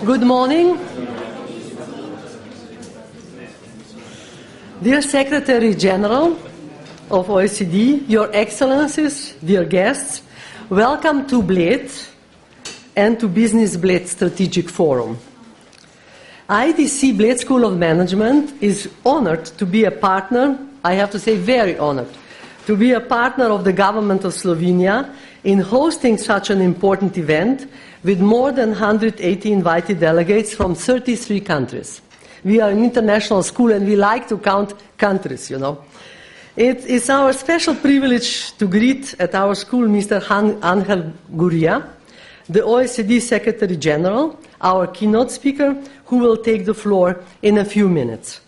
Good morning. Dear Secretary General of OECD, Your Excellencies, dear guests, welcome to Bled and to Business Bled Strategic Forum. IDC Bled School of Management is honored to be a partner, I have to say very honored, to be a partner of the government of Slovenia in hosting such an important event with more than 180 invited delegates from 33 countries. We are an international school and we like to count countries, you know. It's our special privilege to greet at our school Mr. Angel Gurria, the OECD Secretary General, our keynote speaker, who will take the floor in a few minutes.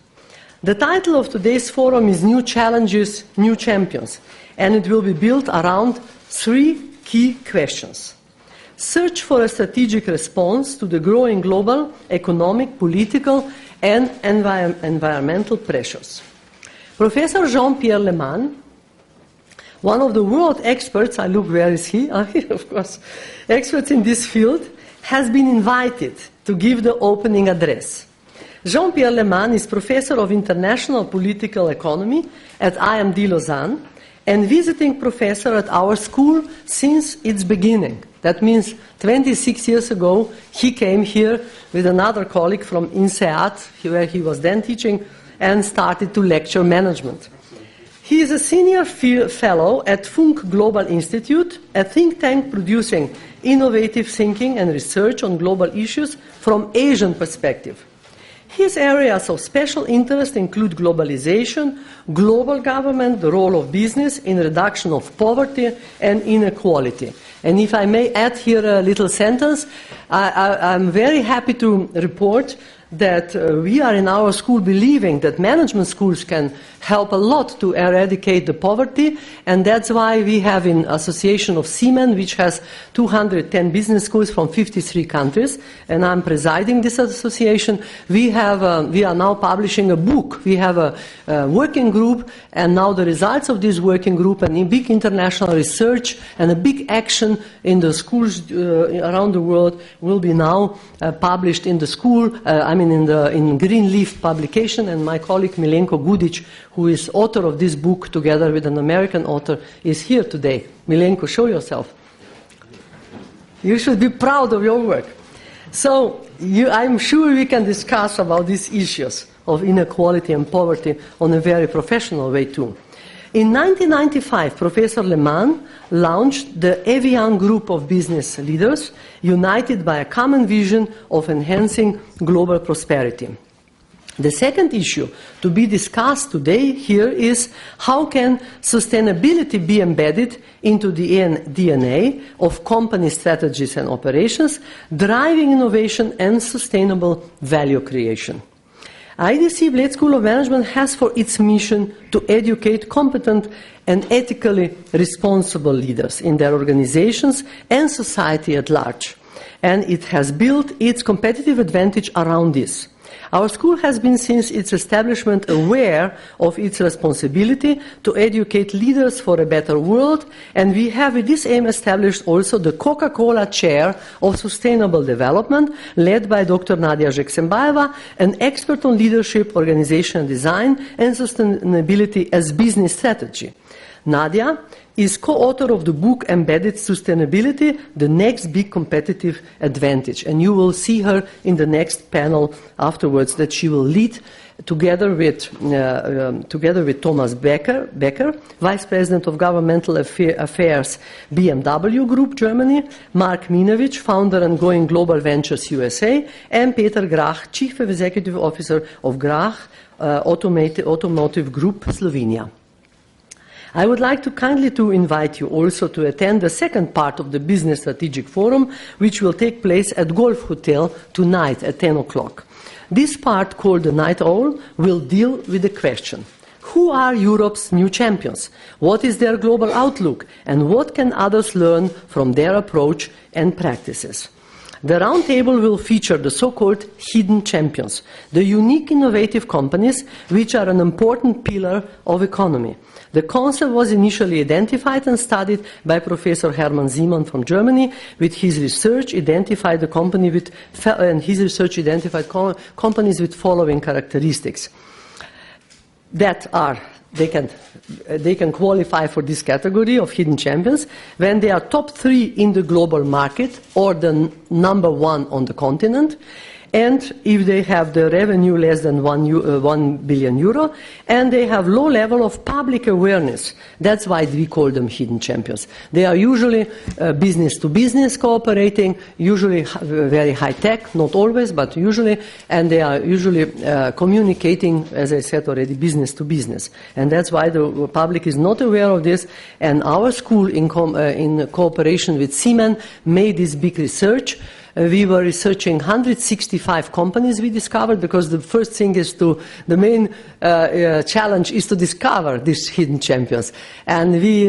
The title of today's forum is New Challenges, New Champions, and it will be built around three key questions. Search for a strategic response to the growing global, economic, political, and environmental pressures. Professor Jean-Pierre Leman, one of the world experts, I look, where is he? Here, of course, experts in this field, has been invited to give the opening address. Jean-Pierre Leman is professor of international political economy at IMD Lausanne and visiting professor at our school since its beginning. That means 26 years ago, he came here with another colleague from INSEAD, where he was then teaching, and started to lecture management. He is a senior fellow at Funk Global Institute, a think tank producing innovative thinking and research on global issues from Asian perspective. His areas of special interest include globalization, global government, the role of business in reduction of poverty and inequality. And if I may add here a little sentence, I'm very happy to report that we are in our school believing that management schools can help a lot to eradicate the poverty, and that's why we have in Association of Seamen, which has 210 business schools from 53 countries, and I'm presiding this association. We are now publishing a book. We have a working group, and now the results of this working group and in big international research and a big action in the schools around the world will be now published in the school, in Green Leaf publication, and my colleague Milenko Gudic, who is author of this book together with an American author, is here today. Milenko, show yourself. You should be proud of your work. So I'm sure we can discuss about these issues of inequality and poverty on a very professional way too. In 1995, Professor Leman launched the Evian group of business leaders, united by a common vision of enhancing global prosperity. The second issue to be discussed today here is how can sustainability be embedded into the DNA of company strategies and operations, driving innovation and sustainable value creation. IDC Bled School of Management has for its mission to educate competent and ethically responsible leaders in their organizations and society at large. And it has built its competitive advantage around this. Our school has been since its establishment aware of its responsibility to educate leaders for a better world, and we have with this aim established also the Coca-Cola Chair of Sustainable Development, led by Dr. Nadia Zheksembayeva, an expert on leadership, organization design and sustainability as business strategy. Nadia is co-author of the book Embedded Sustainability, the Next Big Competitive Advantage. And you will see her in the next panel afterwards that she will lead together with Thomas Becker, Vice President of Governmental Affairs, BMW Group, Germany, Mark Minovich, founder and Going Global Ventures USA, and Peter Grach, Chief Executive Officer of Grach Automotive Group, Slovenia. I would like to kindly invite you also to attend the second part of the Business Strategic Forum, which will take place at Golf Hotel tonight at 10 o'clock. This part, called the Night Owl, will deal with the question: who are Europe's new champions? What is their global outlook? And what can others learn from their approach and practices? The roundtable will feature the so-called hidden champions, the unique innovative companies which are an important pillar of economy. The concept was initially identified and studied by Professor Hermann Simon from Germany. With his research, identified the company with, and his research identified companies with following characteristics that are they can qualify for this category of hidden champions when they are top 3 in the global market or the number 1 on the continent, and if they have the revenue less than 1 billion euro, and they have low level of public awareness. That's why we call them hidden champions. They are usually business to business cooperating, usually very high tech, not always, but usually, and they are usually communicating, as I said already, business to business. And that's why the public is not aware of this, and our school in cooperation with Siemens made this big research. We were researching 165 companies we discovered, because the first thing is the main challenge is to discover these hidden champions. And we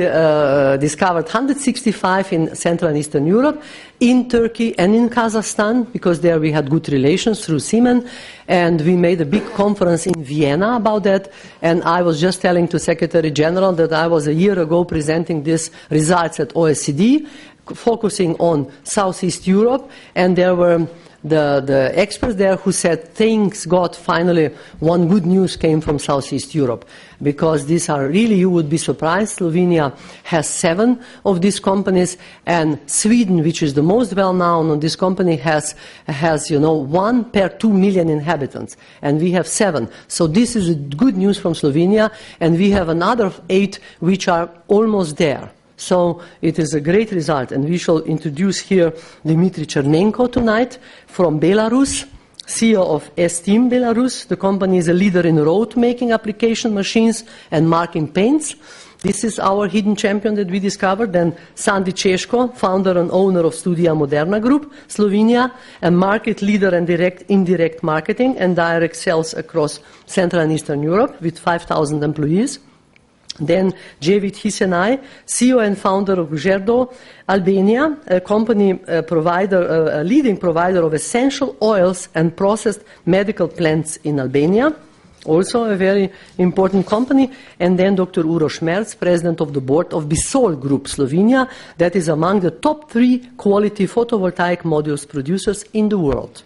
discovered 165 in Central and Eastern Europe, in Turkey and in Kazakhstan, because there we had good relations through Siemens. And we made a big conference in Vienna about that. And I was just telling to Secretary General that I was a year ago presenting these results at OECD, focusing on Southeast Europe, and there were the experts there who said, thanks God, finally one good news came from Southeast Europe, because these are really, you would be surprised, Slovenia has 7 of these companies, and Sweden, which is the most well-known on this company, has 1 per 2 million inhabitants, and we have 7. So this is good news from Slovenia, and we have another 8 which are almost there. So it is a great result, and we shall introduce here Dmitry Chernenko tonight from Belarus, CEO of S-Team Belarus. The company is a leader in road-making application machines and marking paints. This is our hidden champion that we discovered. Then Sandy Češko, founder and owner of Studia Moderna Group, Slovenia, a market leader in indirect marketing and direct sales across Central and Eastern Europe with 5,000 employees. Then Javid Hisenaj, CEO and founder of Gžerdo, Albania, a company provider, a leading provider of essential oils and processed medical plants in Albania, also a very important company. And then Dr. Uroš Merc, president of the board of Bisol Group Slovenia, that is among the top 3 quality photovoltaic modules producers in the world.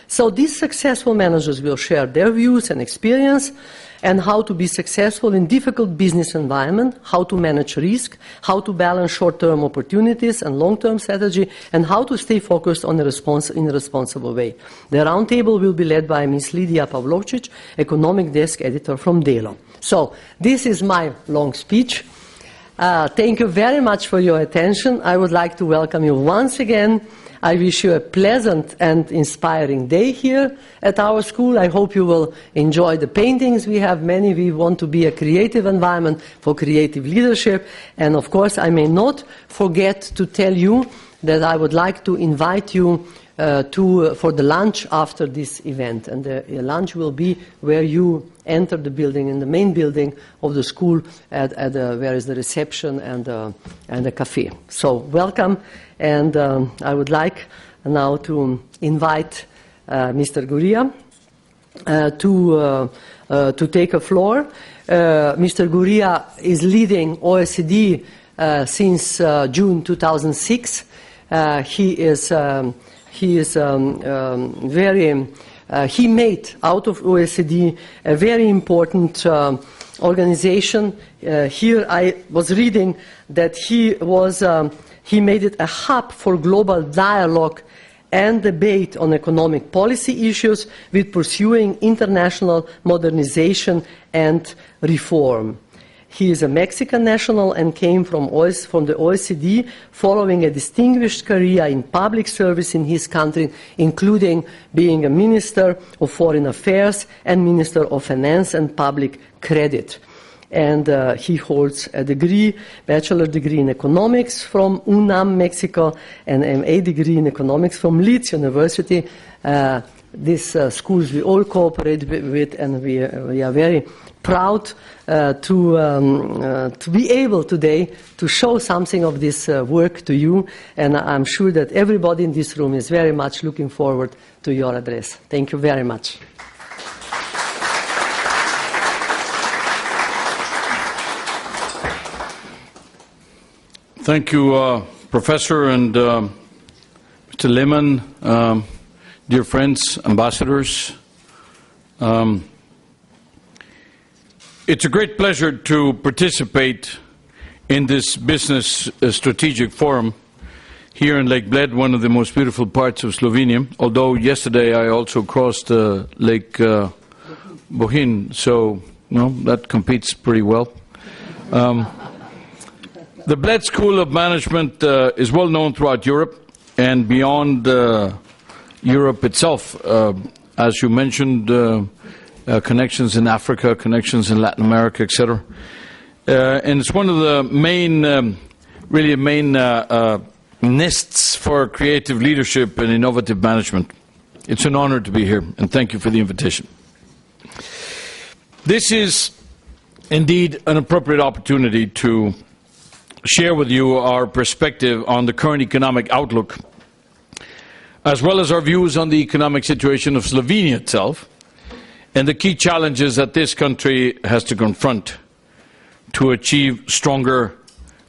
So these successful managers will share their views and experience, and how to be successful in difficult business environment, how to manage risk, how to balance short-term opportunities and long-term strategy, and how to stay focused on in a responsible way. The roundtable will be led by Ms. Lidija Pavlovčič, economic desk editor from Delo. So this is my long speech. Thank you very much for your attention. I would like to welcome you once again. I wish you a pleasant and inspiring day here at our school. I hope you will enjoy the paintings. We have many. We want to be a creative environment for creative leadership. And of course, I may not forget to tell you that I would like to invite you for the lunch after this event. And the lunch will be where you enter the building, in the main building of the school, where is the reception and the cafe. So welcome, and I would like now to invite Mr. Guria to take a floor. Mr. Guria is leading OECD since June 2006. He made out of OECD a very important organization. Here I was reading that he made it a hub for global dialogue and debate on economic policy issues, with pursuing international modernization and reform. He is a Mexican national and came from the OECD following a distinguished career in public service in his country, including being a Minister of Foreign Affairs and Minister of Finance and Public Credit. and he holds a degree, bachelor degree in economics from UNAM, Mexico, and MA degree in economics from Leeds University. These schools we all cooperate with, and we are very proud to be able today to show something of this work to you, and I'm sure that everybody in this room is very much looking forward to your address. Thank you very much. Thank you, Professor and Mr. Lehmann, dear friends, ambassadors. It's a great pleasure to participate in this business strategic forum here in Lake Bled, one of the most beautiful parts of Slovenia. Although yesterday I also crossed Lake Bohinj, so that competes pretty well. The Bled School of Management is well known throughout Europe and beyond Europe itself. As you mentioned, connections in Africa, connections in Latin America, etc. And it's one of the main, really main nests for creative leadership and innovative management. It's an honor to be here, and thank you for the invitation. This is indeed an appropriate opportunity to share with you our perspective on the current economic outlook, as well as our views on the economic situation of Slovenia itself, and the key challenges that this country has to confront to achieve stronger,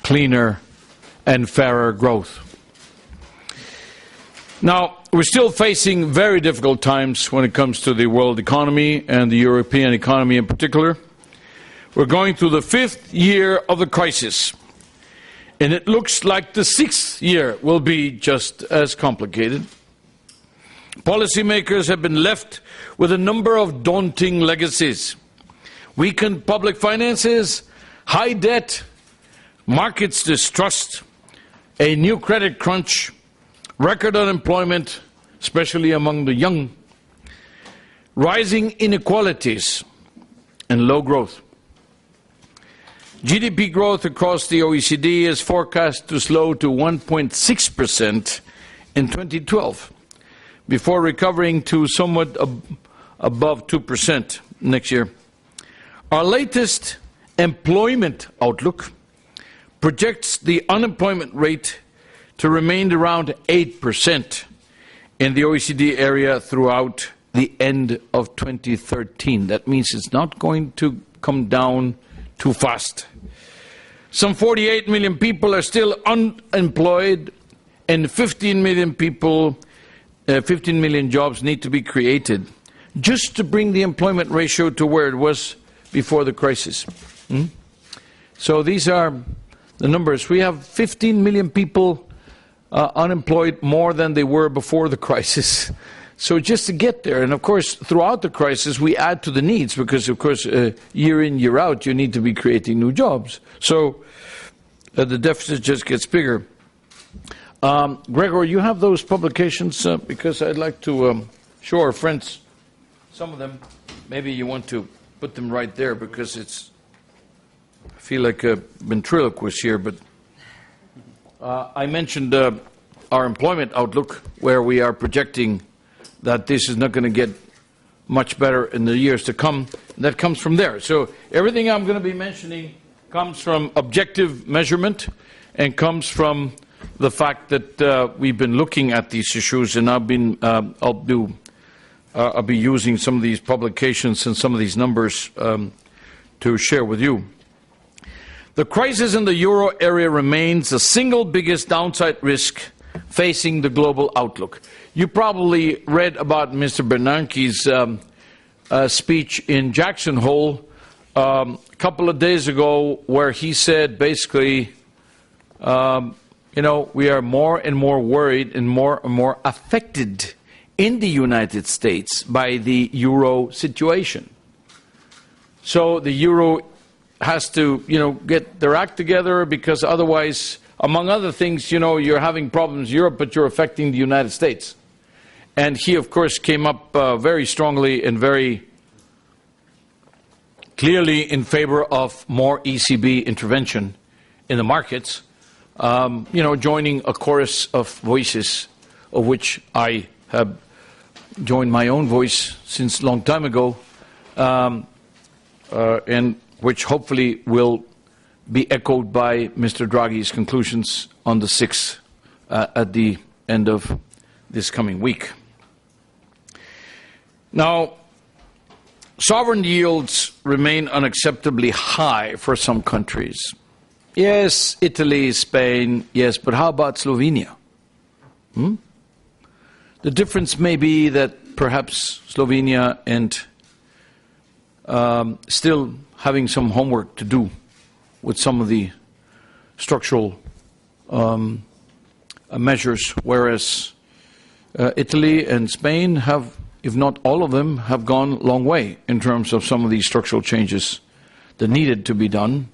cleaner, and fairer growth. Now, we're still facing very difficult times when it comes to the world economy and the European economy in particular. We're going through the 5th year of the crisis, and it looks like the 6th year will be just as complicated. Policymakers have been left with a number of daunting legacies: weakened public finances, high debt, markets distrust, a new credit crunch, record unemployment, especially among the young, rising inequalities, and low growth. GDP growth across the OECD is forecast to slow to 1.6% in 2012. Before recovering to somewhat above 2% next year. Our latest employment outlook projects the unemployment rate to remain around 8% in the OECD area throughout the end of 2013. That means it's not going to come down too fast. Some 48 million people are still unemployed, and 15 million people 15 million jobs need to be created just to bring the employment ratio to where it was before the crisis. So these are the numbers. We have 15 million people unemployed more than they were before the crisis. So just to get there, and of course throughout the crisis we add to the needs because of course year in, year out you need to be creating new jobs. So the deficit just gets bigger. Gregor, you have those publications because I'd like to show our friends some of them. Maybe you want to put them right there because it's, I feel like a ventriloquist here, but I mentioned our employment outlook where we are projecting that this is not going to get much better in the years to come. That comes from there. So everything I'm going to be mentioning comes from objective measurement and comes from the fact that we've been looking at these issues, and I'll be using some of these publications and some of these numbers to share with you. The crisis in the euro area remains the single biggest downside risk facing the global outlook. You probably read about Mr. Bernanke's speech in Jackson Hole a couple of days ago, where he said basically, we are more and more worried and more affected in the United States by the euro situation. So the euro has to, get their act together, because otherwise, among other things, you're having problems in Europe, but you're affecting the United States. And he, of course, came up very strongly and very clearly in favor of more ECB intervention in the markets, joining a chorus of voices, of which I have joined my own voice since a long time ago, and which hopefully will be echoed by Mr. Draghi's conclusions on the 6th at the end of this coming week. Now, sovereign yields remain unacceptably high for some countries. Yes, Italy, Spain, yes, but how about Slovenia? The difference may be that perhaps Slovenia and still having some homework to do with some of the structural measures, whereas Italy and Spain have, if not all of them, have gone a long way in terms of some of these structural changes that needed to be done.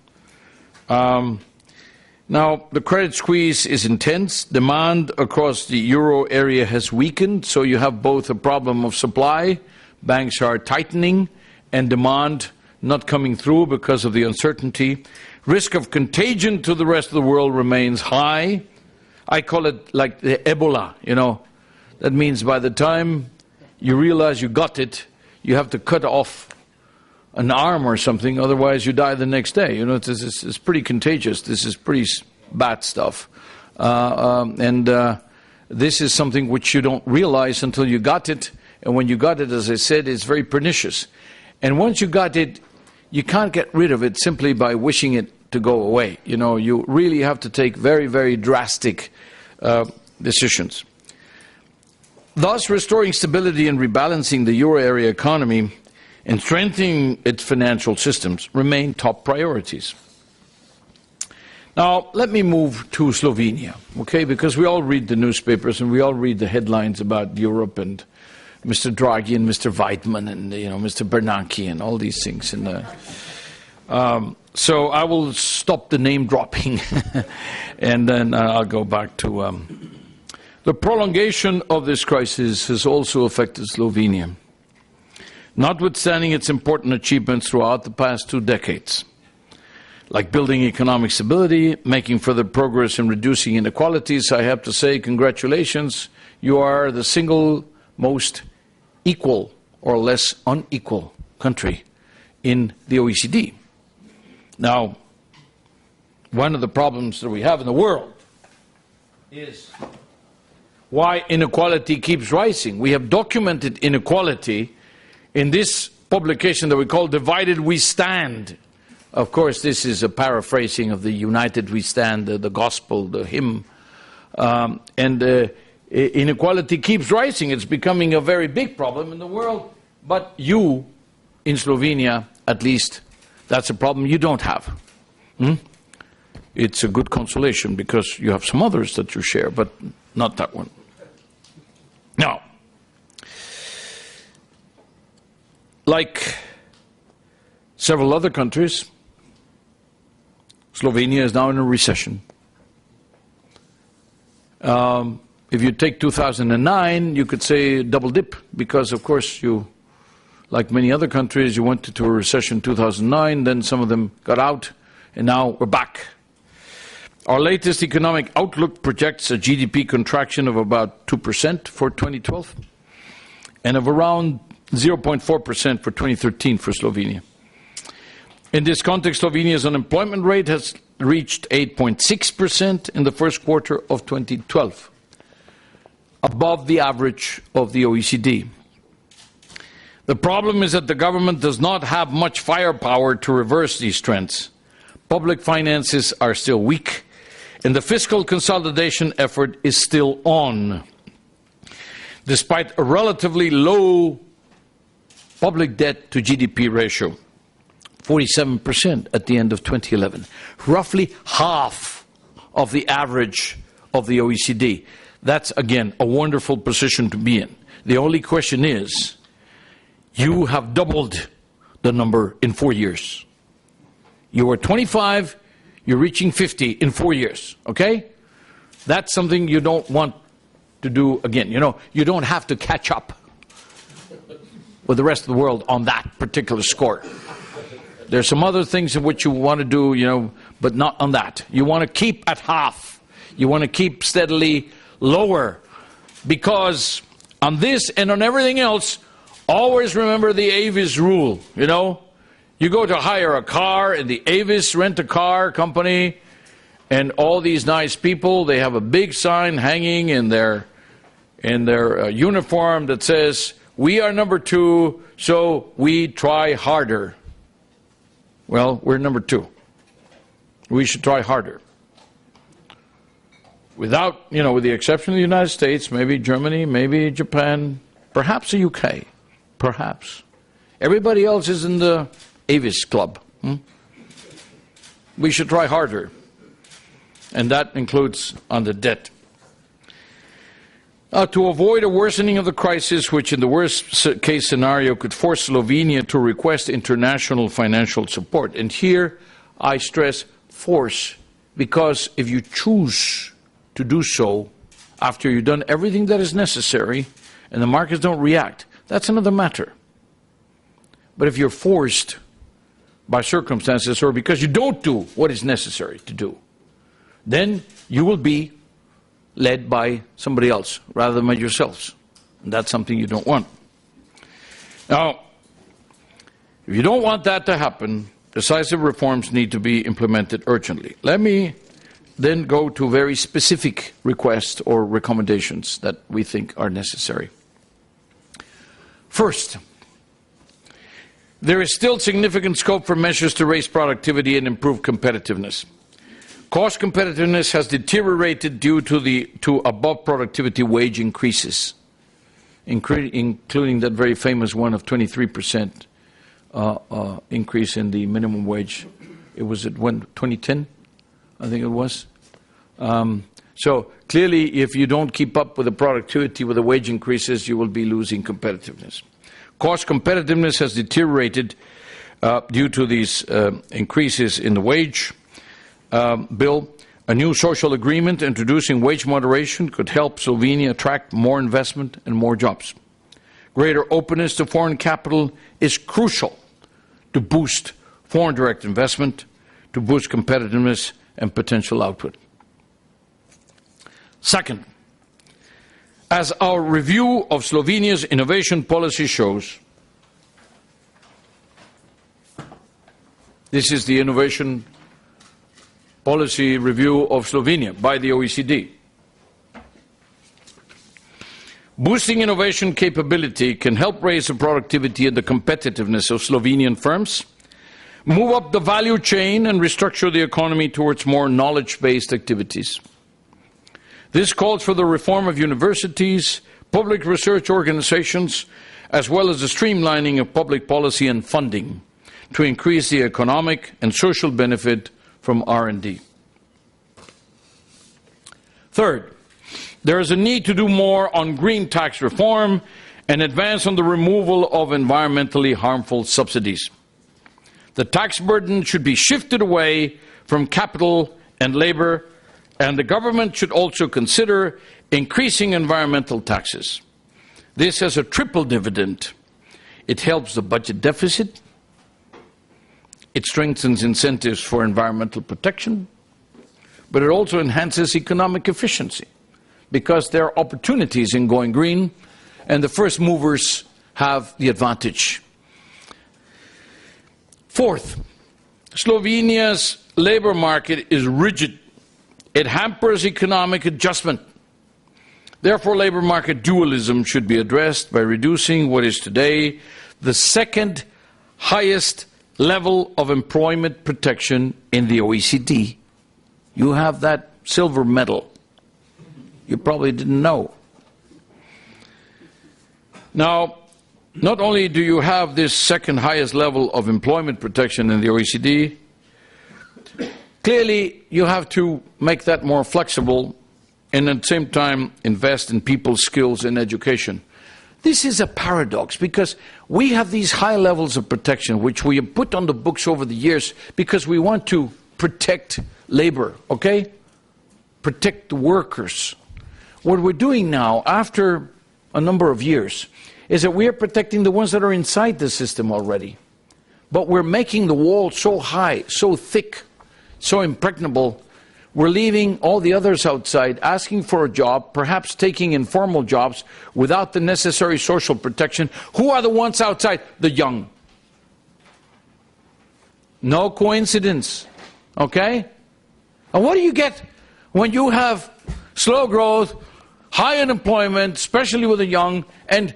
Now, the credit squeeze is intense. Demand across the euro area has weakened, so you have both a problem of supply, banks are tightening, and demand not coming through because of the uncertainty. Risk of contagion to the rest of the world remains high. I call it like the Ebola, That means by the time you realize you got it, you have to cut off an arm or something, otherwise you die the next day. It's pretty contagious. This is pretty bad stuff. This is something which you don't realize until you got it. And when you got it, as I said, it's very pernicious. And once you got it, you can't get rid of it simply by wishing it to go away. You really have to take very, very drastic decisions. Thus, restoring stability and rebalancing the euro area economy and strengthening its financial systems remain top priorities. Now, let me move to Slovenia, okay? Because we all read the newspapers and we all read the headlines about Europe and Mr. Draghi and Mr. Weidmann and Mr. Bernanke and all these things. And so I will stop the name dropping, and then I'll go back to the prolongation of this crisis has also affected Slovenia. Notwithstanding its important achievements throughout the past 2 decades, like building economic stability, making further progress in reducing inequalities, I have to say congratulations, you are the single most equal or less unequal country in the OECD. Now, one of the problems that we have in the world is why inequality keeps rising. We have documented inequality in this publication that we call Divided We Stand. Of course, this is a paraphrasing of the United We Stand, the gospel, the hymn. Inequality keeps rising. It's becoming a very big problem in the world. But you, in Slovenia, at least, that's a problem you don't have. It's a good consolation because you have some others that you share, but not that one. Now, like several other countries, Slovenia is now in a recession. If you take 2009, you could say double dip, because of course you, like many other countries, you went into a recession in 2009, then some of them got out, and now we're back. Our latest economic outlook projects a GDP contraction of about 2% for 2012, and of around 0.4% for 2013 for Slovenia. In this context, Slovenia's unemployment rate has reached 8.6% in the first quarter of 2012, above the average of the OECD. The problem is that the government does not have much firepower to reverse these trends. Public finances are still weak, and the fiscal consolidation effort is still on. Despite a relatively low public debt to GDP ratio, 47% at the end of 2011, roughly half of the average of the OECD. That's, again, a wonderful position to be in. The only question is, you have doubled the number in 4 years. You were 25, you're reaching 50 in 4 years, okay? That's something you don't want to do again. You don't have to catch up with the rest of the world on that particular score. There's some other things in which you want to do, you know, but not on that. You want to keep at half. You want to keep steadily lower. Because on this and on everything else, always remember the Avis rule, you know. You go to hire a car in the Avis rent-a-car company, and all these nice people, they have a big sign hanging in their uniform that says, "We are number 2, so we try harder." Well, we're number 2. We should try harder. Without, you know, with the exception of the United States, maybe Germany, maybe Japan, perhaps the UK, perhaps. Everybody else is in the Avis Club. We should try harder. And that includes on the debt. To avoid a worsening of the crisis, which in the worst case scenario could force Slovenia to request international financial support. And here I stress force, because if you choose to do so after you've done everything that is necessary and the markets don't react, that's another matter. But if you're forced by circumstances or because you don't do what is necessary to do, then you will be led by somebody else rather than by yourselves. And that's something you don't want. Now, if you don't want that to happen, decisive reforms need to be implemented urgently. Let me then go to very specific requests or recommendations that we think are necessary. First, there is still significant scope for measures to raise productivity and improve competitiveness. Cost competitiveness has deteriorated due to above productivity wage increases, including that very famous one of 23% increase in the minimum wage. It was at 2010, I think it was. So clearly, if you don't keep up with the productivity, with the wage increases, you will be losing competitiveness. Cost competitiveness has deteriorated due to these increases in the wage bill. A new social agreement introducing wage moderation could help Slovenia attract more investment and more jobs. Greater openness to foreign capital is crucial to boost foreign direct investment, to boost competitiveness and potential output. Second, as our review of Slovenia's innovation policy shows, this is the innovation policy review of Slovenia by the OECD. Boosting innovation capability can help raise the productivity and the competitiveness of Slovenian firms, move up the value chain and restructure the economy towards more knowledge-based activities. This calls for the reform of universities, public research organizations, as well as the streamlining of public policy and funding to increase the economic and social benefit from R&D. Third, there is a need to do more on green tax reform and advance on the removal of environmentally harmful subsidies. The tax burden should be shifted away from capital and labor, and the government should also consider increasing environmental taxes. This has a triple dividend. It helps the budget deficit, it strengthens incentives for environmental protection, but it also enhances economic efficiency, because there are opportunities in going green, and the first movers have the advantage. Fourth, Slovenia's labor market is rigid. It hampers economic adjustment. Therefore, labor market dualism should be addressed by reducing what is today the second highest level of employment protection in the OECD. You have that silver medal. You probably didn't know. Now, not only do you have this second highest level of employment protection in the OECD, clearly you have to make that more flexible and at the same time invest in people's skills and education. This is a paradox, because we have these high levels of protection which we have put on the books over the years because we want to protect labor, okay? Protect the workers. What we're doing now, after a number of years, is that we are protecting the ones that are inside the system already. But we're making the wall so high, so thick, so impregnable. We're leaving all the others outside, asking for a job, perhaps taking informal jobs without the necessary social protection. Who are the ones outside? The young. No coincidence. Okay? And what do you get when you have slow growth, high unemployment, especially with the young, and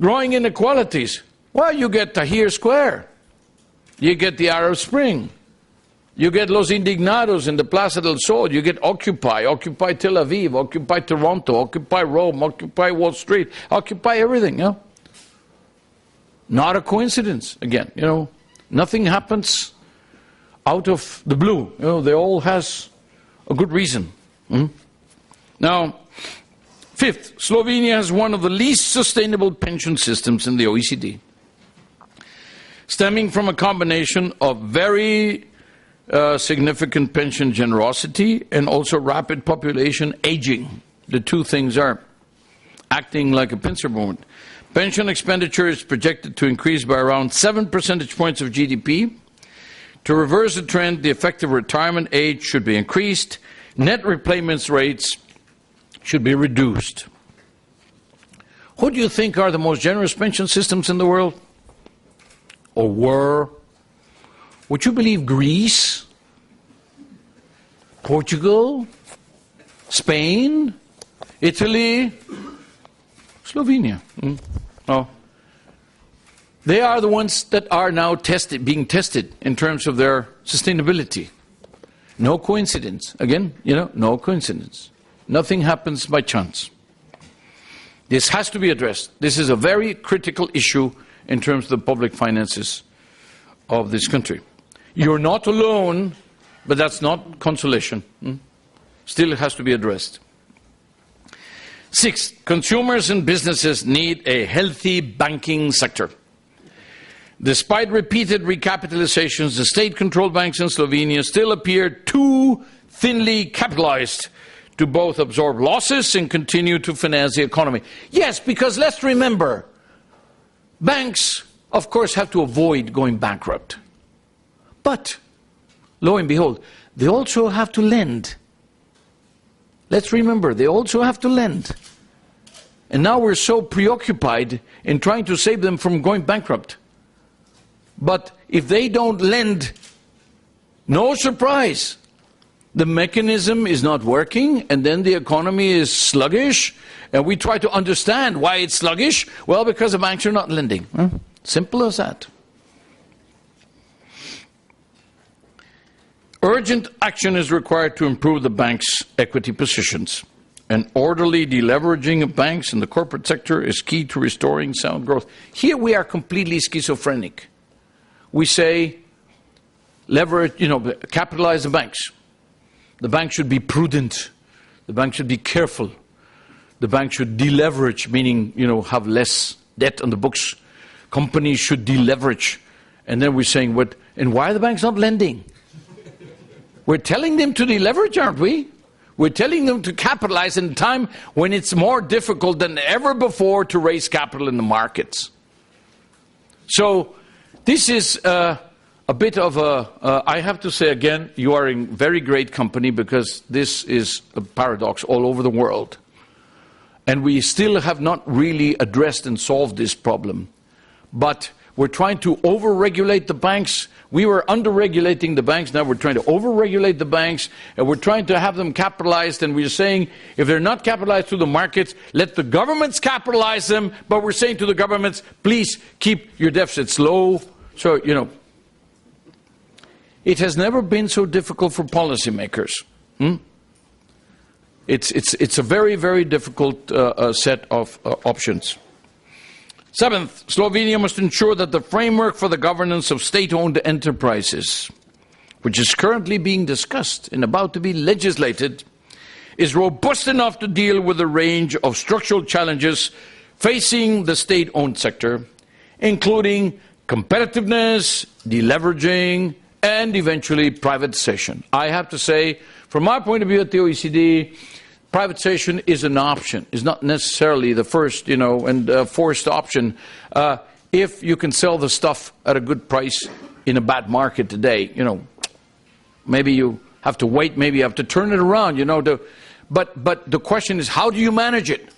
growing inequalities? Well, you get Tahrir Square. You get the Arab Spring. You get Los Indignados in the Plaza del Sol. You get Occupy Tel Aviv, Occupy Toronto, Occupy Rome, Occupy Wall Street, Occupy everything, you know. Not a coincidence, again, you know. Nothing happens out of the blue. You know, they all has a good reason. Now, fifth, Slovenia has one of the least sustainable pension systems in the OECD, stemming from a combination of very significant pension generosity and also rapid population aging. The two things are acting like a pincer movement. Pension expenditure is projected to increase by around 7 percentage points of GDP. To reverse the trend, the effective retirement age should be increased. Net replacement rates should be reduced. Who do you think are the most generous pension systems in the world? Or were? Would you believe Greece, Portugal, Spain, Italy, Slovenia? Oh. They are the ones that are now being tested in terms of their sustainability. No coincidence. Again, you know, no coincidence. Nothing happens by chance. This has to be addressed. This is a very critical issue in terms of the public finances of this country. You're not alone, but that's not consolation. Still, it has to be addressed. Sixth, consumers and businesses need a healthy banking sector. Despite repeated recapitalizations, the state-controlled banks in Slovenia still appear too thinly capitalized to both absorb losses and continue to finance the economy. Yes, because let's remember, banks, of course, have to avoid going bankrupt. But, lo and behold, they also have to lend. Let's remember, they also have to lend. And now we're so preoccupied in trying to save them from going bankrupt. But if they don't lend, no surprise, the mechanism is not working, and then the economy is sluggish, and we try to understand why it's sluggish. Well, because the banks are not lending. Simple as that. Urgent action is required to improve the bank's equity positions. An orderly deleveraging of banks in the corporate sector is key to restoring sound growth. Here we are completely schizophrenic. We say, leverage, capitalize the banks. The bank should be prudent. The bank should be careful. The bank should deleverage, meaning, have less debt on the books. Companies should deleverage. And then we're saying, and why are the banks not lending? We're telling them to deleverage, aren't we? We're telling them to capitalize in a time when it's more difficult than ever before to raise capital in the markets. So this is a bit of I have to say again, you are in very great company, because this is a paradox all over the world. And we still have not really addressed and solved this problem. But we're trying to over-regulate the banks. We were under-regulating the banks. Now we're trying to over-regulate the banks. And we're trying to have them capitalized. And we're saying, if they're not capitalized through the markets, let the governments capitalize them. But we're saying to the governments, please keep your deficits low. So, it has never been so difficult for policymakers. It's a very, very difficult set of options. Seventh, Slovenia must ensure that the framework for the governance of state-owned enterprises, which is currently being discussed and about to be legislated, is robust enough to deal with a range of structural challenges facing the state-owned sector, including competitiveness, deleveraging, and eventually privatization. I have to say, from our point of view at the OECD, privatization is an option. It's not necessarily the first, and forced option. if you can sell the stuff at a good price in a bad market today. Maybe you have to wait, maybe you have to turn it around, but the question is, how do you manage it?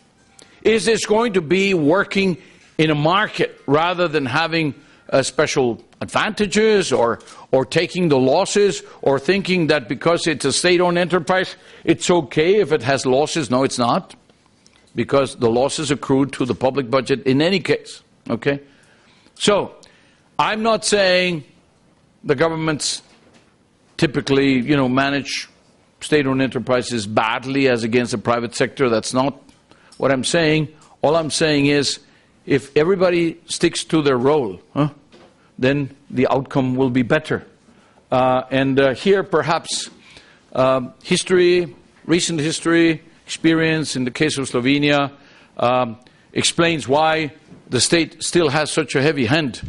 Is this going to be working in a market rather than having special advantages or taking the losses or thinking that because it's a state-owned enterprise, it's okay if it has losses? No, it's not, because the losses accrued to the public budget in any case, okay? So, I'm not saying the governments typically, manage state-owned enterprises badly as against the private sector. That's not what I'm saying. All I'm saying is, if everybody sticks to their role, then the outcome will be better. Here, perhaps, recent history, experience in the case of Slovenia, explains why the state still has such a heavy hand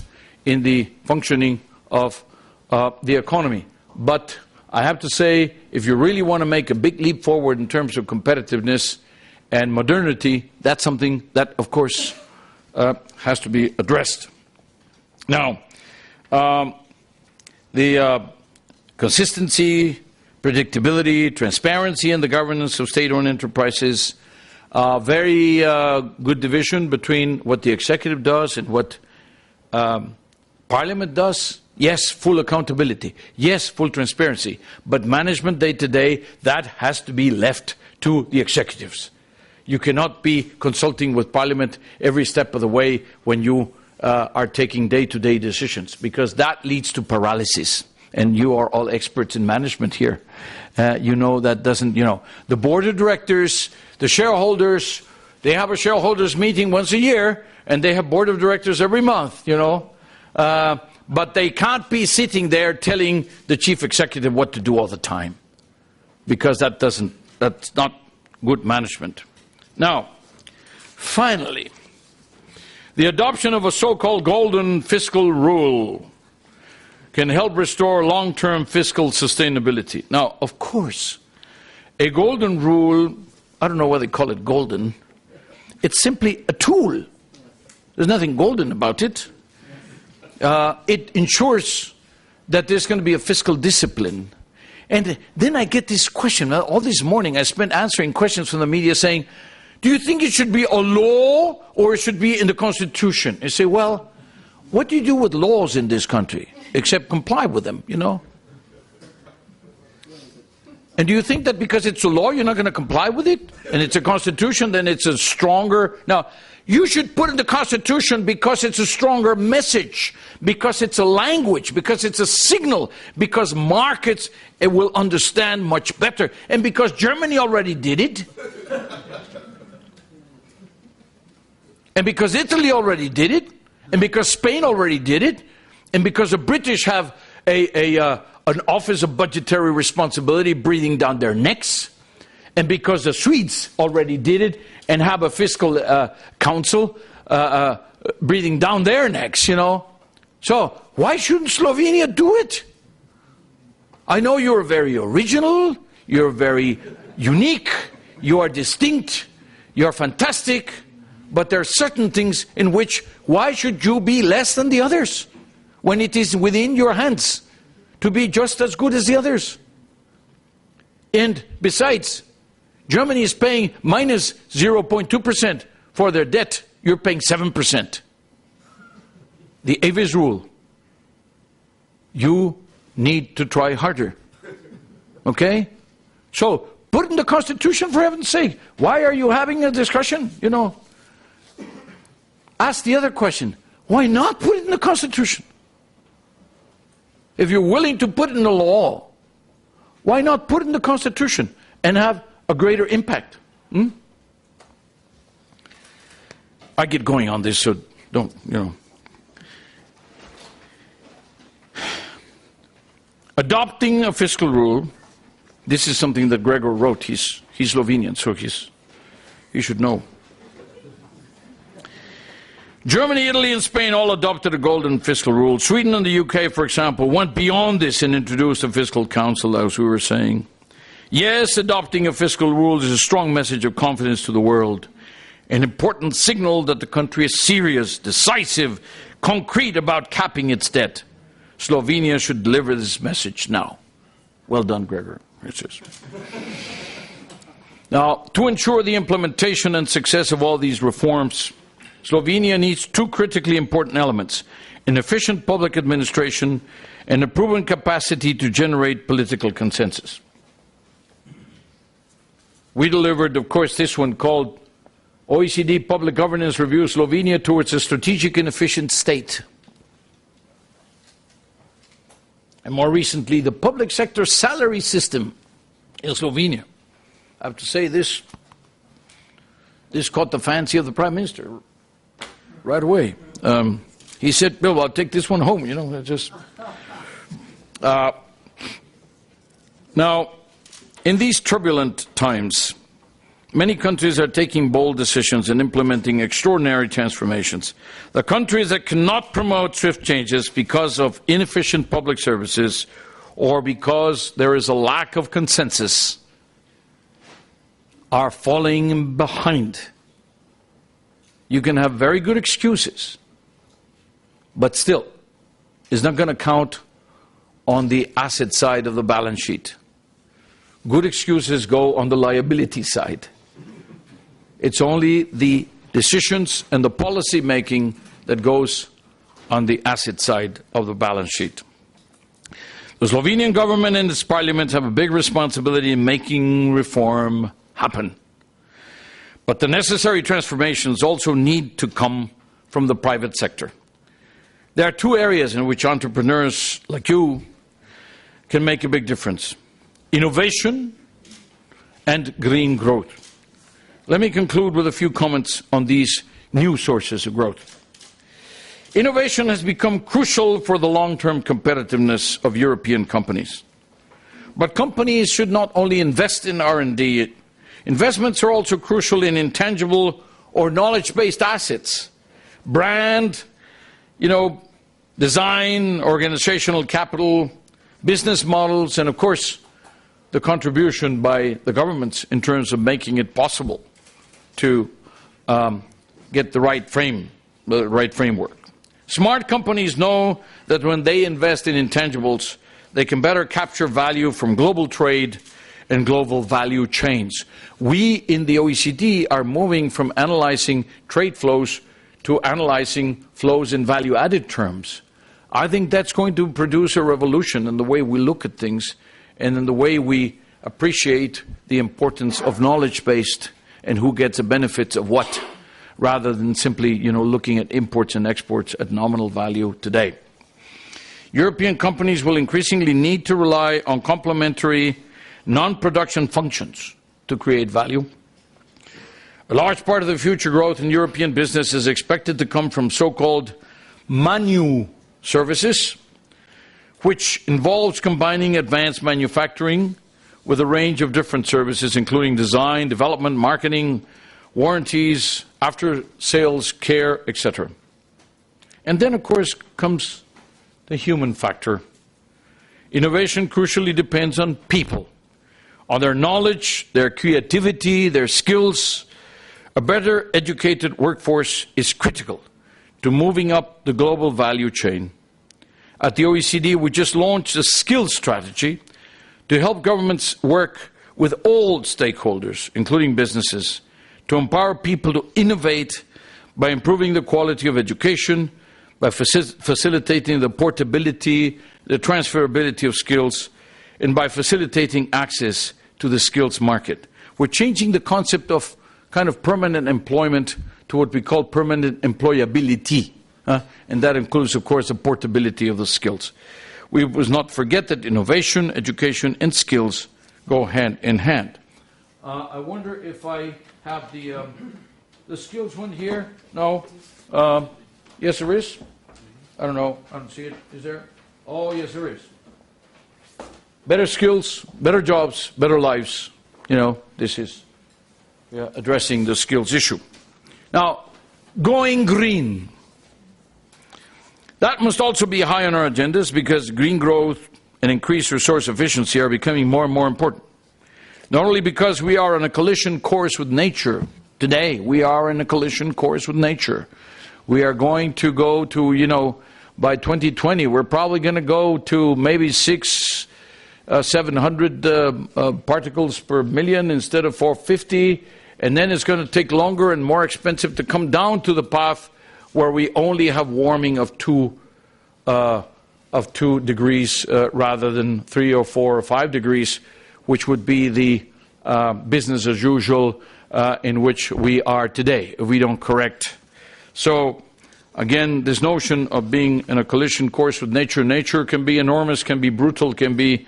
in the functioning of the economy. But I have to say, if you really want to make a big leap forward in terms of competitiveness and modernity, that's something that, of course, has to be addressed. Now, the consistency, predictability, transparency in the governance of state-owned enterprises, very good division between what the executive does and what Parliament does. Yes, full accountability. Yes, full transparency. But management day-to-day, that has to be left to the executives. You cannot be consulting with Parliament every step of the way when you are taking day-to-day decisions, because that leads to paralysis. And you are all experts in management here. That doesn't, the board of directors, the shareholders, they have a shareholders meeting once a year, and they have board of directors every month, but they can't be sitting there telling the chief executive what to do all the time, because that's not good management. Now, finally, the adoption of a so-called golden fiscal rule can help restore long-term fiscal sustainability. Now, of course, a golden rule, I don't know why they call it golden, it's simply a tool. There's nothing golden about it. It ensures that there's going to be a fiscal discipline. And then I get this question, all this morning I spent answering questions from the media saying, do you think it should be a law or it should be in the Constitution? I say, well, what do you do with laws in this country except comply with them, And do you think that because it's a law you're not going to comply with it? And it's a Constitution, then it's a stronger... Now, you should put in the Constitution because it's a stronger message, because it's a language, because it's a signal, because markets will understand much better, and because Germany already did it, and because Italy already did it, and because Spain already did it, and because the British have an Office of Budgetary Responsibility breathing down their necks, and because the Swedes already did it and have a fiscal council breathing down their necks, So, why shouldn't Slovenia do it? I know you're very original, you're very unique, you are distinct, you're fantastic, but there are certain things in which, why should you be less than the others when it is within your hands to be just as good as the others? And besides, Germany is paying minus 0.2% for their debt. You're paying 7%. The Avis rule. You need to try harder. Okay? So, put it in the Constitution, for heaven's sake. Why are you having a discussion? Ask the other question. Why not put it in the Constitution? If you're willing to put it in the law, why not put it in the Constitution and have a greater impact? I get going on this, so don't, Adopting a fiscal rule, this is something that Gregor wrote. He's Slovenian, so he should know. Germany, Italy, and Spain all adopted a golden fiscal rule. Sweden and the UK, for example, went beyond this and introduced a fiscal council, as we were saying. Yes, adopting a fiscal rule is a strong message of confidence to the world, an important signal that the country is serious, decisive, concrete about capping its debt. Slovenia should deliver this message now. Well done, Gregor. Now, to ensure the implementation and success of all these reforms, Slovenia needs two critically important elements: an efficient public administration and a proven capacity to generate political consensus. We delivered, of course, this one called OECD Public Governance Review: Slovenia Towards a Strategic and Efficient State. And more recently, the public sector salary system in Slovenia. I have to say this caught the fancy of the Prime Minister right away. He said, "Bill, I'll take this one home," you know, just... Now, in these turbulent times, many countries are taking bold decisions and implementing extraordinary transformations. The countries that cannot promote swift changes because of inefficient public services or because there is a lack of consensus are falling behind. You can have very good excuses, but still, it's not going to count on the asset side of the balance sheet. Good excuses go on the liability side. It's only the decisions and the policy making that goes on the asset side of the balance sheet. The Slovenian government and its parliament have a big responsibility in making reform happen. But the necessary transformations also need to come from the private sector. There are two areas in which entrepreneurs like you can make a big difference: innovation and green growth. Let me conclude with a few comments on these new sources of growth. Innovation has become crucial for the long-term competitiveness of European companies. But companies should not only invest in R&D. Investments are also crucial in intangible or knowledge-based assets. Brand, design, organizational capital, business models, and of course, the contribution by the governments in terms of making it possible to get the right framework. Smart companies know that when they invest in intangibles, they can better capture value from global trade and global value chains. We in the OECD are moving from analyzing trade flows to analyzing flows in value-added terms. I think that's going to produce a revolution in the way we look at things and in the way we appreciate the importance of knowledge-based and who gets the benefits of what, rather than simply, looking at imports and exports at nominal value today. European companies will increasingly need to rely on complementary non-production functions to create value. A large part of the future growth in European business is expected to come from so-called manu services, which involves combining advanced manufacturing with a range of different services, including design, development, marketing, warranties, after-sales care, etc. And then, of course, comes the human factor. Innovation crucially depends on people, on their knowledge, their creativity, their skills. A better educated workforce is critical to moving up the global value chain. At the OECD, we just launched a skills strategy to help governments work with all stakeholders, including businesses, to empower people to innovate by improving the quality of education, by facilitating the portability, the transferability of skills, and by facilitating access to the skills market. We're changing the concept of kind of permanent employment to what we call permanent employability. And that includes, of course, the portability of the skills. We must not forget that innovation, education, and skills go hand in hand. I wonder if I have the skills one here. No? Yes, there is. I don't know. I don't see it. Is there? Oh, yes, there is. Better skills, better jobs, better lives. This is addressing the skills issue. Now, going green. That must also be high on our agendas because green growth and increased resource efficiency are becoming more and more important. Not only because we are on a collision course with nature. Today, we are in a collision course with nature. We are going to go to, by 2020, we're probably going to go to maybe 700 particles per million instead of 450. And then it's going to take longer and more expensive to come down to the path where we only have warming of 2 degrees rather than 3 or 4 or 5 degrees, which would be the business as usual in which we are today if we don't correct. So, again, this notion of being in a collision course with nature. Nature can be enormous, can be brutal, can be,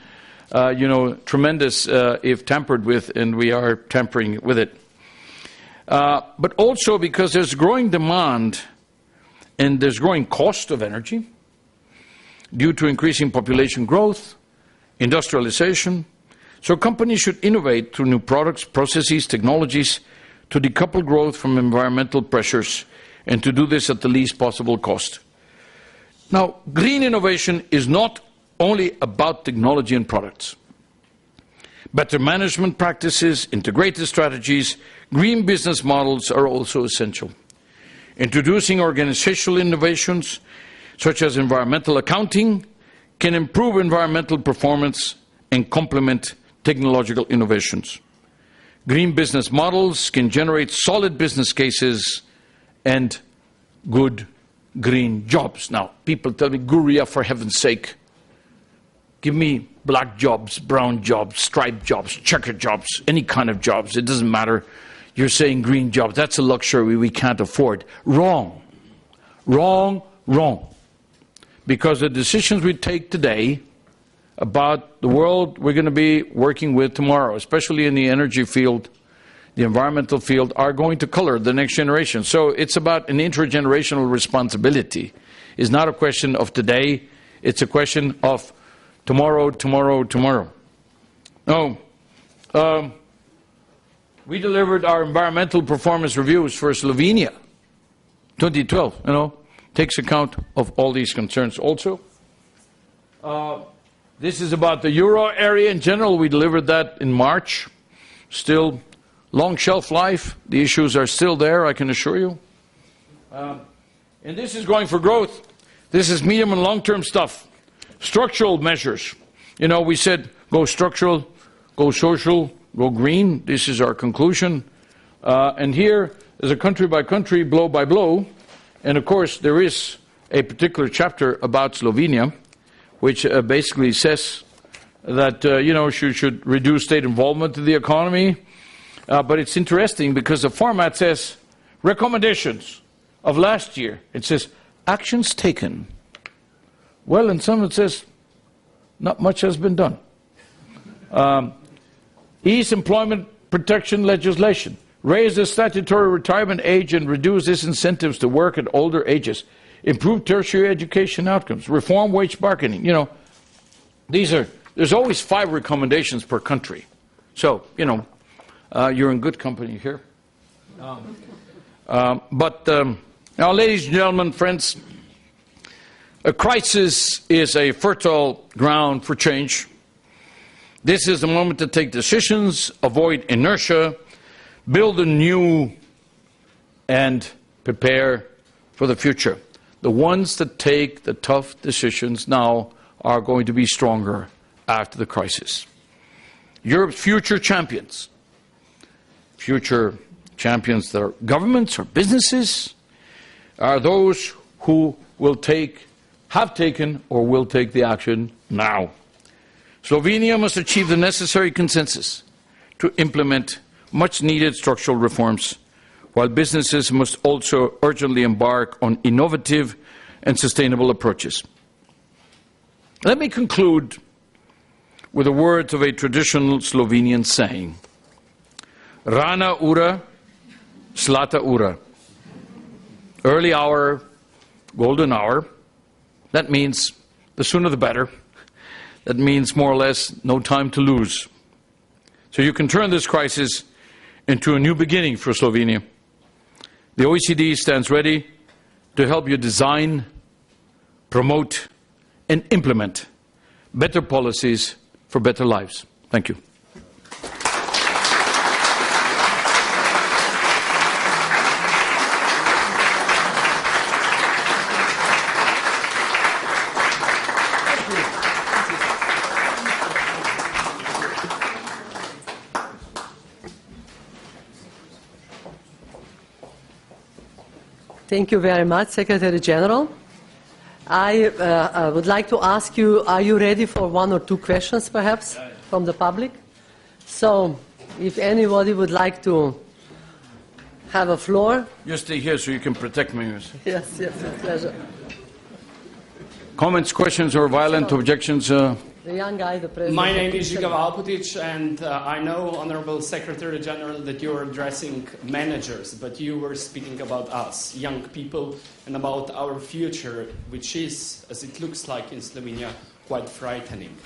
tremendous if tampered with, and we are tampering with it. But also because there's growing demand and there's growing cost of energy due to increasing population growth, industrialization. So companies should innovate through new products, processes, technologies to decouple growth from environmental pressures, and to do this at the least possible cost. Now, green innovation is not only about technology and products. Better management practices, integrated strategies, green business models are also essential. Introducing organizational innovations, such as environmental accounting, can improve environmental performance and complement technological innovations. Green business models can generate solid business cases and good green jobs. Now, people tell me, Guria, for heaven's sake, give me black jobs, brown jobs, striped jobs, checkered jobs, any kind of jobs. It doesn't matter. You're saying green jobs. That's a luxury we can't afford. Wrong. Wrong, wrong. Because the decisions we take today about the world we're going to be working with tomorrow, especially in the energy field, the environmental field, are going to color the next generation. So it's about an intergenerational responsibility. It's not a question of today. It's a question of tomorrow, tomorrow, tomorrow. No. We delivered our environmental performance reviews for Slovenia, 2012, takes account of all these concerns also. This is about the euro area in general. We delivered that in March. Still long shelf life. The issues are still there, I can assure you. And this is going for growth. This is medium and long-term stuff. Structural measures. We said go structural, go social, go green. This is our conclusion. And here is a country by country, blow by blow. And of course, there is a particular chapter about Slovenia, which basically says that, should reduce state involvement in the economy. But it's interesting because the format says recommendations of last year. It says actions taken. Well, in some it says not much has been done. Ease employment protection legislation. Raise the statutory retirement age and reduce disincentives to work at older ages. Improve tertiary education outcomes. Reform wage bargaining. There's always 5 recommendations per country. So, you're in good company here. Now, ladies and gentlemen, friends, a crisis is a fertile ground for change. This is the moment to take decisions, avoid inertia, build anew, and prepare for the future. The ones that take the tough decisions now are going to be stronger after the crisis. Europe's future champions that are governments or businesses, are those who have taken or will take the action now. Slovenia must achieve the necessary consensus to implement much needed structural reforms, while businesses must also urgently embark on innovative and sustainable approaches. Let me conclude with the words of a traditional Slovenian saying, Rana ura, slata ura. Early hour, golden hour. That means the sooner the better. That means more or less no time to lose. So you can turn this crisis into a new beginning for Slovenia. The OECD stands ready to help you design, promote, and implement better policies for better lives. Thank you. Thank you very much, Secretary General. I would like to ask you, are you ready for one or two questions, perhaps, from the public? So, if anybody would like to have a floor. You stay here so you can protect me. Yes, with pleasure. Comments, questions, or violent objections? The young guy, the president. My name is Žiga Valpotić, and I know, Honorable Secretary General, that you are addressing managers, but you were speaking about us, young people, and about our future, which is, as it looks like in Slovenia, quite frightening.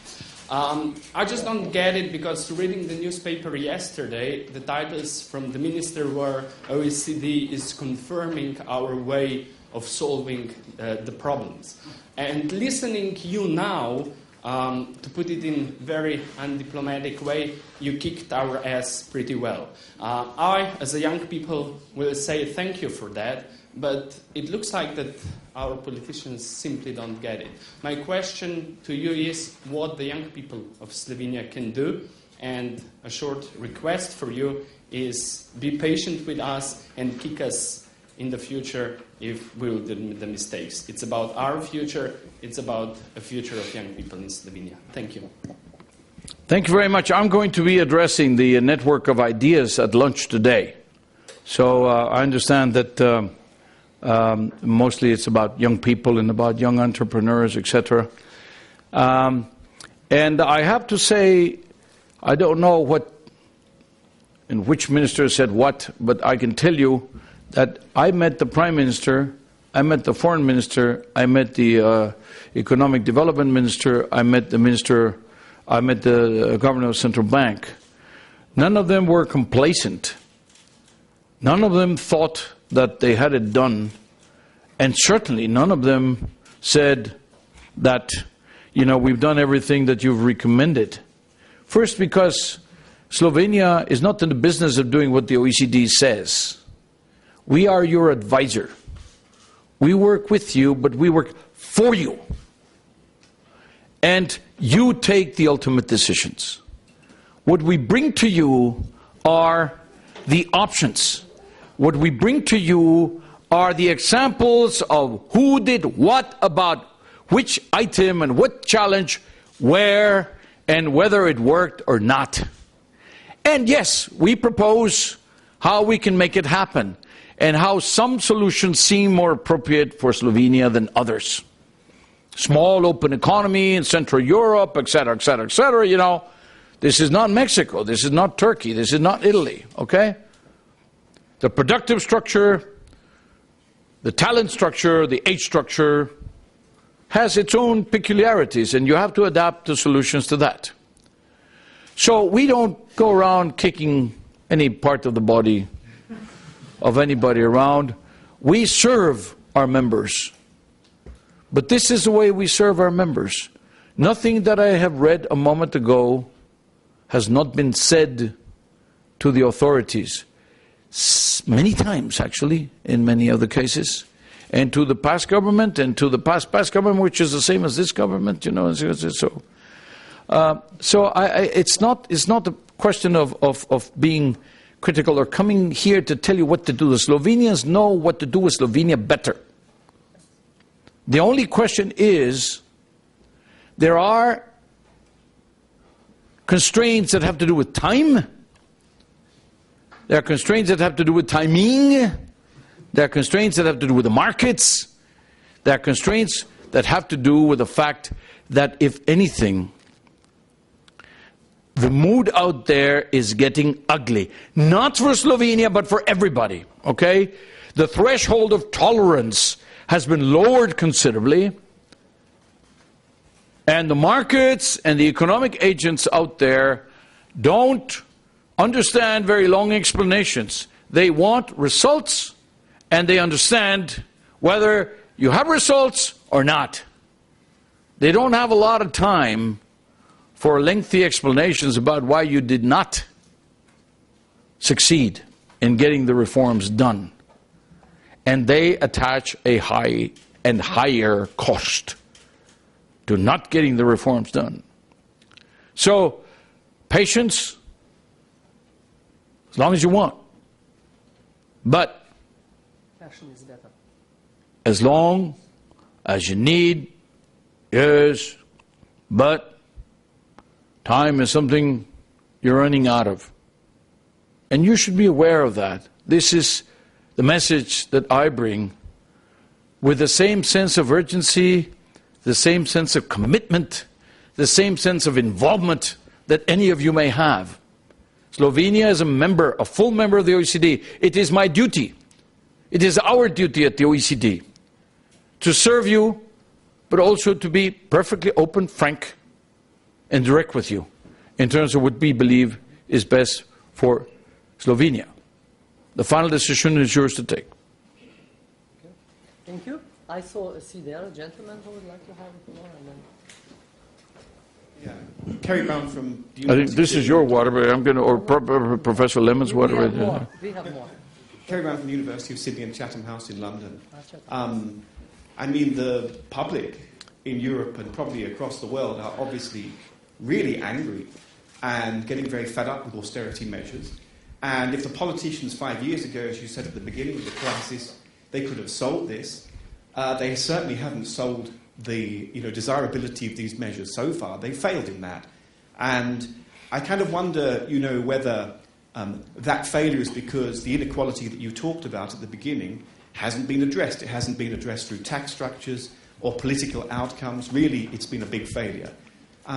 I just don't get it, because reading the newspaper yesterday, the titles from the minister were OECD is confirming our way of solving the problems. And listening you now, to put it in very undiplomatic way, you kicked our ass pretty well. I, as a young people, will say thank you for that, but it looks like that our politicians simply don't get it. My question to you is what the young people of Slovenia can do, and a short request for you is be patient with us and kick us in the future if we will do the mistakes. It's about our future. It's about a future of young people in Slovenia. Thank you. Thank you very much. I'm going to be addressing the network of ideas at lunch today. So I understand that mostly it's about young people and about young entrepreneurs, etc. And I have to say, I don't know what and which minister said what, but I can tell you that I met the Prime Minister, I met the Foreign Minister, I met the Economic Development Minister, I met the Governor of Central Bank. None of them were complacent. None of them thought that they had it done. And certainly none of them said that, you know, we've done everything that you've recommended. First, because Slovenia is not in the business of doing what the OECD says. We are your advisor. We work with you, but we work for you. And you take the ultimate decisions. What we bring to you are the options. What we bring to you are the examples of who did what about which item and what challenge, where, and whether it worked or not. And yes, we propose how we can make it happen, and how some solutions seem more appropriate for Slovenia than others. Small open economy in Central Europe, etc., etc., etc., you know. This is not Mexico, this is not Turkey, this is not Italy, okay? The productive structure, the talent structure, the age structure has its own peculiarities, and you have to adapt the solutions to that. So we don't go around kicking any part of the body of anybody around. We serve our members. But this is the way we serve our members. Nothing that I have read a moment ago has not been said to the authorities. Many times, actually, in many other cases. And to the past government, and to the past government, which is the same as this government, you know. So it's not a question of being critical or coming here to tell you what to do. The Slovenians know what to do with Slovenia better. The only question is, there are constraints that have to do with time. There are constraints that have to do with timing. There are constraints that have to do with the markets. There are constraints that have to do with the fact that, if anything, the mood out there is getting ugly. Not for Slovenia, but for everybody, okay? The threshold of tolerance has been lowered considerably. And the markets and the economic agents out there don't understand very long explanations. They want results, and they understand whether you have results or not. They don't have a lot of time for lengthy explanations about why you did not succeed in getting the reforms done. And they attach a high and higher cost to not getting the reforms done. So, patience, as long as you want. But passion is better. as long as you need, yes, but time is something you're running out of. And you should be aware of that. This is the message that I bring with the same sense of urgency, the same sense of commitment, the same sense of involvement that any of you may have. Slovenia is a full member of the OECD. It is my duty. It is our duty at the OECD to serve you, but also to be perfectly open, frank, and direct with you in terms of what we believe is best for Slovenia. The final decision is yours to take. Okay. Thank you. I see there a gentleman who would like to have the floor. Yeah. Kerry Brown from the I think this is your water, but I'm going to, or Professor Lemon's water. We have more. Kerry Brown from the University of Sydney and Chatham House in London. I mean, the public in Europe and probably across the world are obviously really angry and getting very fed up with austerity measures. And if the politicians 5 years ago, as you said at the beginning of the crisis, they could have sold this, they certainly haven't sold the desirability of these measures so far. They failed in that. And I kind of wonder, whether that failure is because the inequality that you talked about at the beginning hasn't been addressed. It hasn't been addressed through tax structures or political outcomes. Really, it's been a big failure.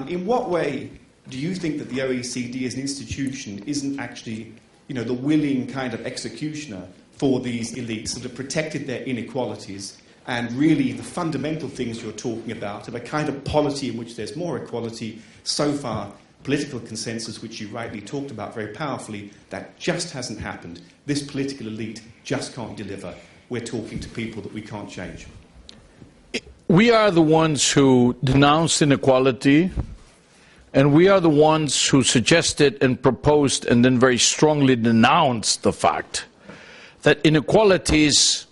In what way do you think that the OECD as an institution isn't actually, the willing kind of executioner for these elites that have protected their inequalities, and really the fundamental things you're talking about of a kind of polity in which there's more equality, so far political consensus, which you rightly talked about very powerfully, that just hasn't happened. This political elite just can't deliver. We're talking to people that we can't change. We are the ones who denounced inequality, and we are the ones who suggested and proposed and then very strongly denounced the fact that inequalities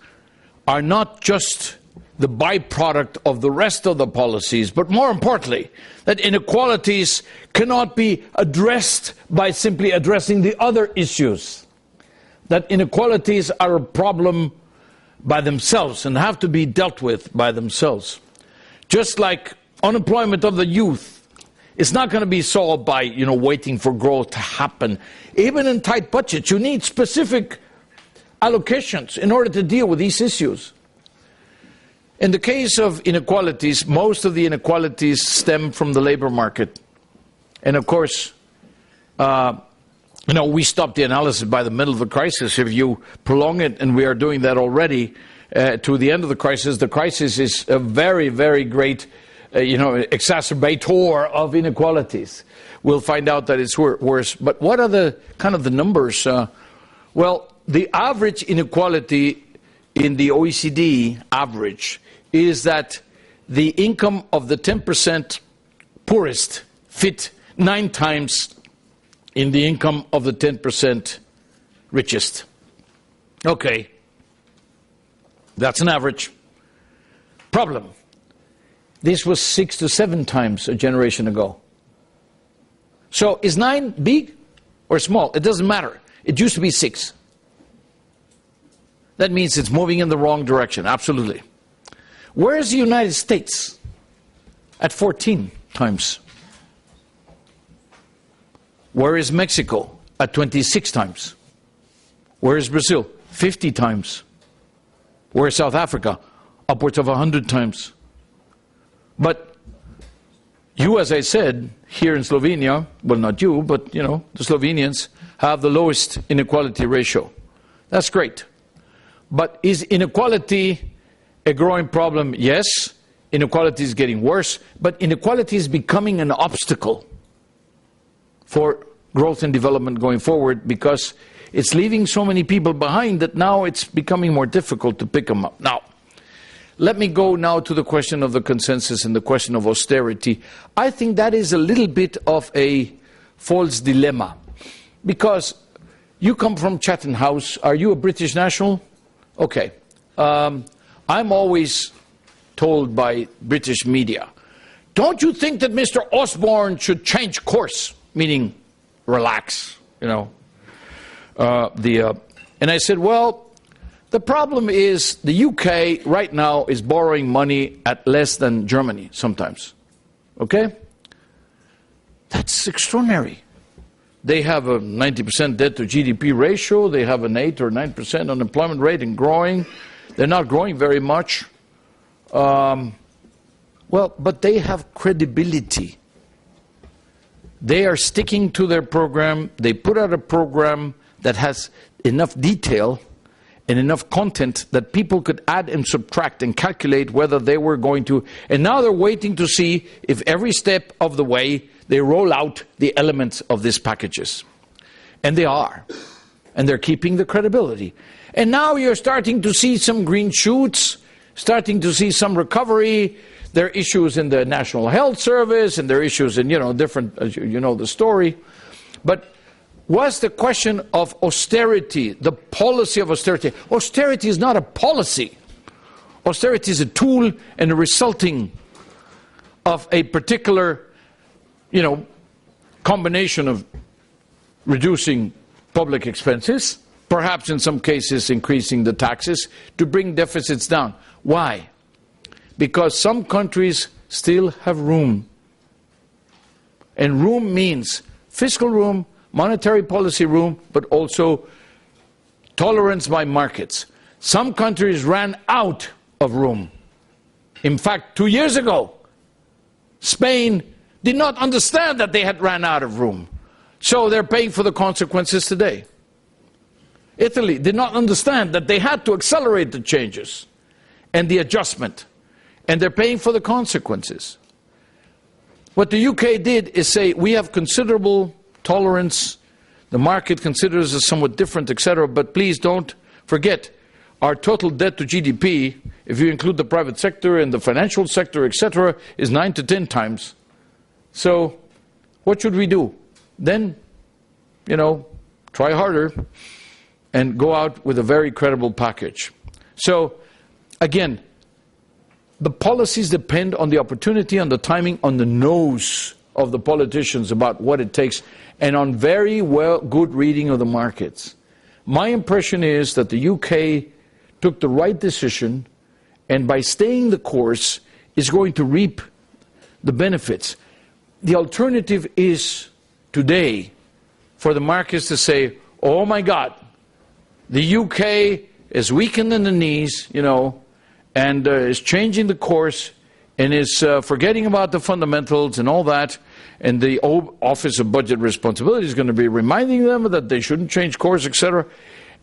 are not just the byproduct of the rest of the policies, but more importantly, that inequalities cannot be addressed by simply addressing the other issues. That inequalities are a problem by themselves and have to be dealt with by themselves. Just like unemployment of the youth is not going to be solved by, waiting for growth to happen. Even in tight budgets, you need specific allocations in order to deal with these issues. In the case of inequalities, most of the inequalities stem from the labor market. And of course, we stopped the analysis by the middle of the crisis. If you prolong it, and we are doing that already, to the end of the crisis is a very, very great, exacerbator of inequalities. We'll find out that it's worse. But what are the numbers? Well, the average inequality in the OECD average is that the income of the 10% poorest fit 9 times in the income of the 10% richest. Okay, that's an average. Problem: this was 6 to 7 times a generation ago. So is 9 big or small? It doesn't matter. It used to be 6. That means it's moving in the wrong direction, absolutely. Where is the United States? At 14 times. Where is Mexico? At 26 times. Where is Brazil? 50 times. Where is South Africa? Upwards of 100 times. But you, as I said, here in Slovenia, well, not you, but, the Slovenians have the lowest inequality ratio. That's great. But is inequality a growing problem? Yes. Inequality is getting worse, but inequality is becoming an obstacle for growth and development going forward, because it's leaving so many people behind that now it's becoming more difficult to pick them up. Now, let me go now to the question of the consensus and the question of austerity. I think that is a little bit of a false dilemma, because you come from Chatham House. Are you a British national? Okay. I'm always told by British media, don't you think that Mr. Osborne should change course? Meaning, relax, And I said, well, The problem is the UK right now is borrowing money at less than Germany sometimes. Okay? That's extraordinary. They have a 90% debt to GDP ratio. They have an 8 or 9% unemployment rate and growing. They're not growing very much. Well, but they have credibility. They are sticking to their program. They put out a program that has enough detail and enough content that people could add and subtract and calculate whether they were going to. And now they're waiting to see if every step of the way they roll out the elements of these packages. And they are. And they're keeping the credibility. And now you're starting to see some green shoots, starting to see some recovery. There are issues in the National Health Service, and there are issues in, different, you know the story. But was the question of austerity, the policy of austerity. Austerity is not a policy. Austerity is a tool and a resulting of a particular, combination of reducing public expenses, perhaps in some cases increasing the taxes to bring deficits down. Why? Because some countries still have room. And room means fiscal room, monetary policy room, but also tolerance by markets. Some countries ran out of room. In fact, 2 years ago, Spain did not understand that they had ran out of room. So they're paying for the consequences today. Italy did not understand that they had to accelerate the changes and the adjustment. And they're paying for the consequences. What the UK did is say, we have considerable tolerance, the market considers us somewhat different, etc., but please don't forget, our total debt to GDP, if you include the private sector and the financial sector, etc., is 9 to 10 times. So, what should we do? Then, try harder and go out with a very credible package. So, again, the policies depend on the opportunity, on the timing, on the nose of the politicians about what it takes, and on very good reading of the markets. My impression is that the UK took the right decision, and by staying the course, is going to reap the benefits. The alternative is today for the markets to say, oh my God, the UK is weakened in the knees, and is changing the course and is forgetting about the fundamentals and all that, and the Office of Budget Responsibility is going to be reminding them that they shouldn't change course, etc.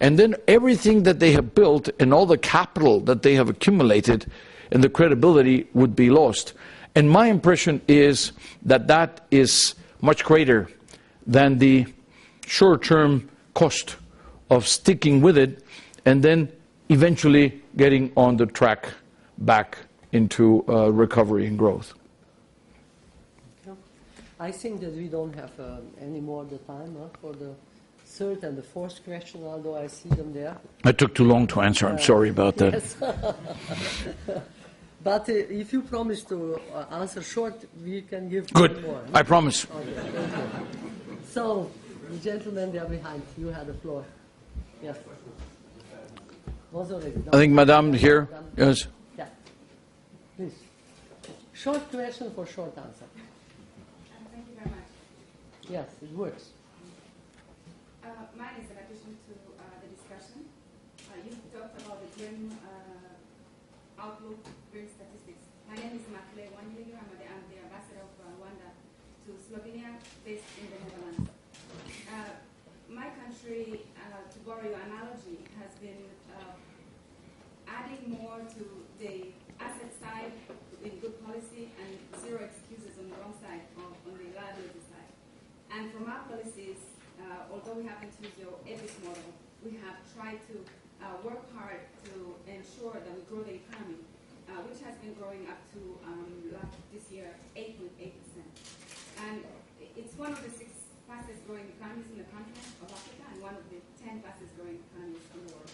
And then everything that they have built and all the capital that they have accumulated and the credibility would be lost. And my impression is that that is much greater than the short-term cost of sticking with it and then eventually getting on the track back into recovery and growth. I think that we don't have any more the time for the third and the fourth question, although I see them there. I took too long to answer. I'm sorry about that. Yes. But if you promise to answer short, we can give Good. more. I promise. Okay, thank you. So, the gentleman there behind, you had the floor. Yes. I think Madame here. Yes. Yeah. Please. Short question for short answer. Thank you very much. Yes, it works. Mine is in addition to the discussion. You talked about the grim outlook, grim statistics. My name is Makle Wanyiligyo. I'm the ambassador of Rwanda to Slovenia, based in the Netherlands. My country, to borrow your analogy, has been adding more to the asset side in good policy and zero excuses on the wrong side, on the liability side. And from our policies, although we haven't used your EBIS model, we have tried to work hard to ensure that we grow the economy, which has been growing up to this year 8.8%. And it's one of the 6 fastest growing economies in the continent of Africa and one of the 10 fastest growing economies in the world.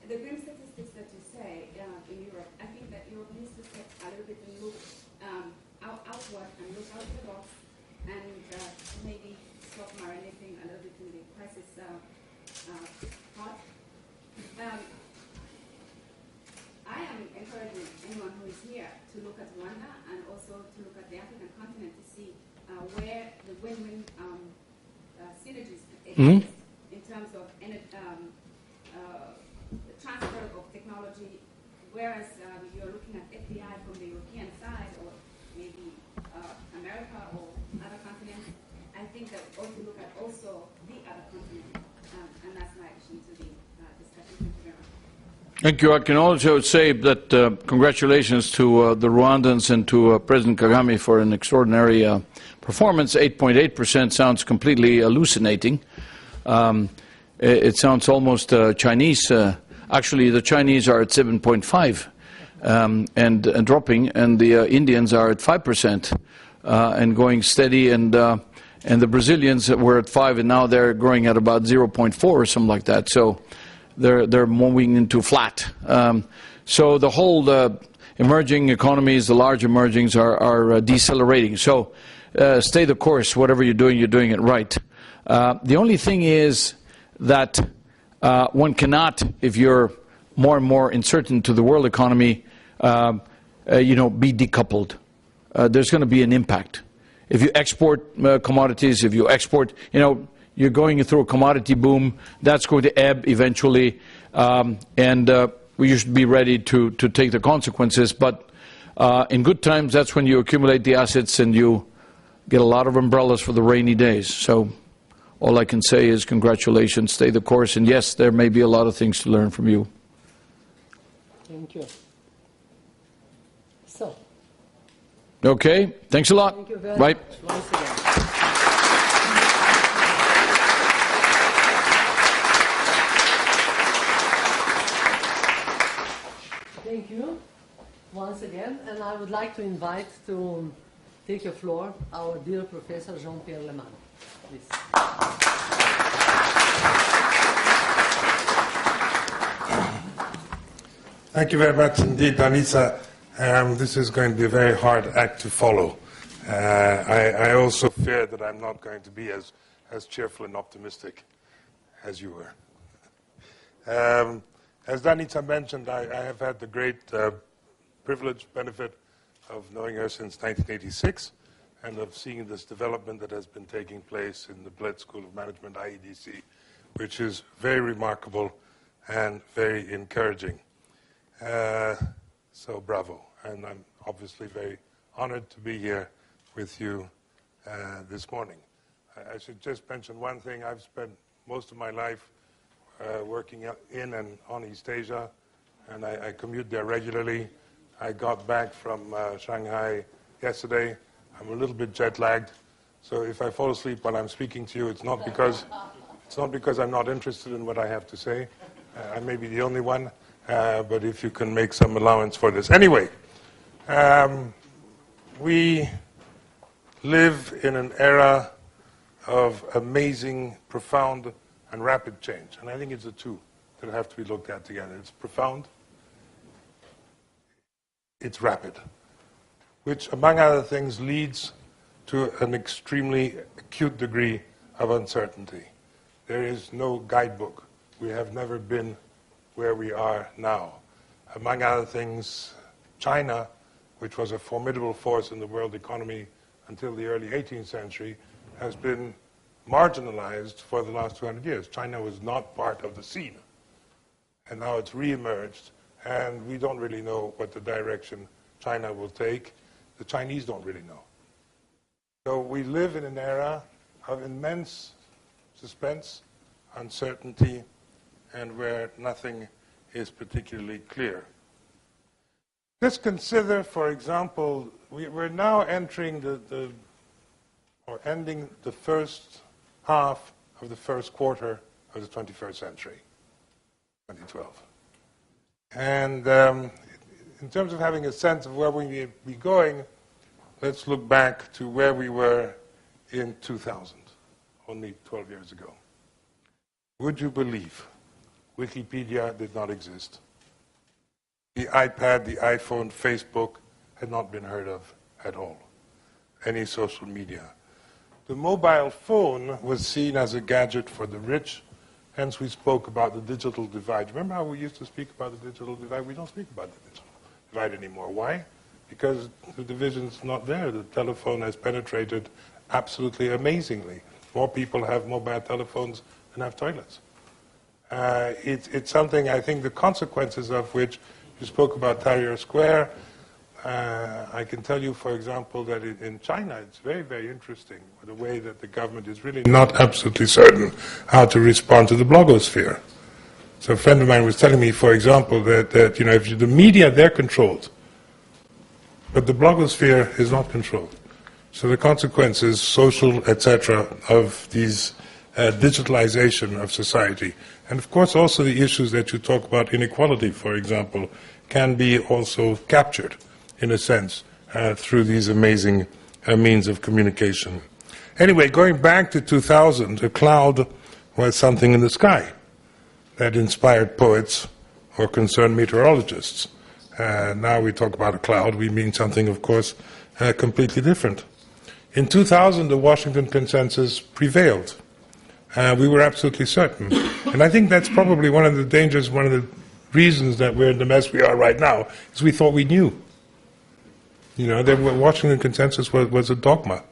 The grim statistics that you say in Europe, I think that Europe needs to step a little bit and look outward and look out of the box and maybe stop marinating a little bit in the crisis pot. to look at Rwanda and also to look at the African continent to see where the win-win synergies exist in terms of transfer of technology, whereas you're looking at FDI from the European side or maybe America or other continents. I think that we ought to look at also the other continent, and that's my addition to the discussion. Thank you very much. Thank you. I can also say that congratulations to the Rwandans and to President Kagame for an extraordinary performance. 8.8% sounds completely hallucinating. It sounds almost Chinese. Actually, the Chinese are at 7.5 and dropping, and the Indians are at 5% and going steady, and the Brazilians were at 5, and now they're growing at about 0.4 or something like that. So they're moving into flat. So the whole emerging economies, the large emergings, are decelerating. So stay the course. Whatever you're doing it right. The only thing is that one cannot, if you're more and more uncertain to the world economy, be decoupled. There's going to be an impact. If you export commodities, if you export, you're going through a commodity boom, that's going to ebb eventually, and you should be ready to take the consequences. But in good times, that's when you accumulate the assets and you get a lot of umbrellas for the rainy days. So all I can say is congratulations, stay the course, and yes, there may be a lot of things to learn from you. Thank you. So. Okay, thanks a lot. Thank you very Bye. much once again. Thank you once again, and I would like to invite to take the floor our dear Professor Jean-Pierre Leman. Please. Thank you very much indeed, Danisa. This is going to be a very hard act to follow. I also fear that I'm not going to be as cheerful and optimistic as you were. As Danisa mentioned, I have had the great privilege, benefit of knowing her since 1986 and of seeing this development that has been taking place in the Bled School of Management, IEDC, which is very remarkable and very encouraging. So bravo, and I'm obviously very honored to be here with you this morning. I should just mention one thing. I've spent most of my life working in and on East Asia, and I commute there regularly. I got back from Shanghai yesterday. I'm a little bit jet-lagged, so if I fall asleep while I'm speaking to you, it's not because I'm not interested in what I have to say. I may be the only one. But if you can make some allowance for this. Anyway, we live in an era of amazing, profound, and rapid change. And I think it's the two that have to be looked at together. It's profound, it's rapid, which, among other things, leads to an extremely acute degree of uncertainty. There is no guidebook. We have never been where we are now. Among other things, China, which was a formidable force in the world economy until the early 18th century, has been marginalized for the last 200 years. China was not part of the scene. And now it's re-emerged, and we don't really know what the direction China will take. The Chinese don't really know. So we live in an era of immense suspense, uncertainty, and where nothing is particularly clear. Just consider, for example, we're now entering ending the first half of the first quarter of the 21st century, 2012. And in terms of having a sense of where we may be going, let's look back to where we were in 2000, only 12 years ago. Would you believe Wikipedia did not exist? The iPad, the iPhone, Facebook had not been heard of at all. Any social media. The mobile phone was seen as a gadget for the rich, hence we spoke about the digital divide. Remember how we used to speak about the digital divide? We don't speak about the digital divide anymore. Why? because the division's not there. The telephone has penetrated absolutely amazingly. More people have mobile telephones than have toilets. It's something, I think, the consequences of which, you spoke about Tahrir Square. I can tell you, for example, that in China, it's very, very interesting the way that the government is really not absolutely certain how to respond to the blogosphere. So a friend of mine was telling me, for example, that you know, if the media, they're controlled, but the blogosphere is not controlled. So the consequences, social, etc., of these digitalization of society, and of course also the issues that you talk about, inequality, for example, can be also captured, in a sense, through these amazing means of communication. Anyway, going back to 2000, a cloud was something in the sky that inspired poets or concerned meteorologists. Now we talk about a cloud, we mean something, of course, completely different. In 2000, the Washington Consensus prevailed. We were absolutely certain. And I think that's probably one of the dangers, one of the reasons that we're in the mess we are right now, is we thought we knew. You know, the Washington Consensus was a dogma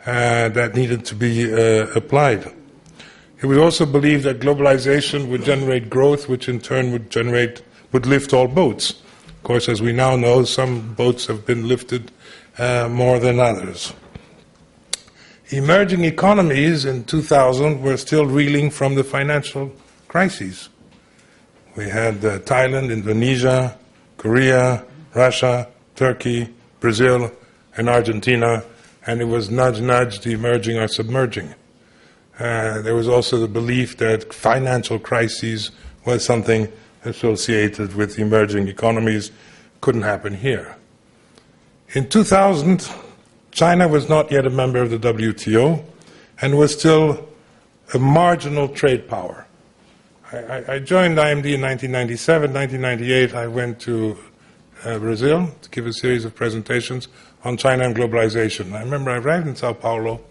that needed to be applied. It was also believed that globalization would generate growth, which in turn would lift all boats. Of course, as we now know, some boats have been lifted more than others. Emerging economies in 2000 were still reeling from the financial crises. We had Thailand, Indonesia, Korea, Russia, Turkey, Brazil, and Argentina, and it was nudge, nudge, the emerging are submerging. There was also the belief that financial crises was something associated with emerging economies, couldn't happen here. In 2000, China was not yet a member of the WTO and was still a marginal trade power. I joined IMD in 1997. 1998, I went to Brazil to give a series of presentations on China and globalization. I remember I arrived in Sao Paulo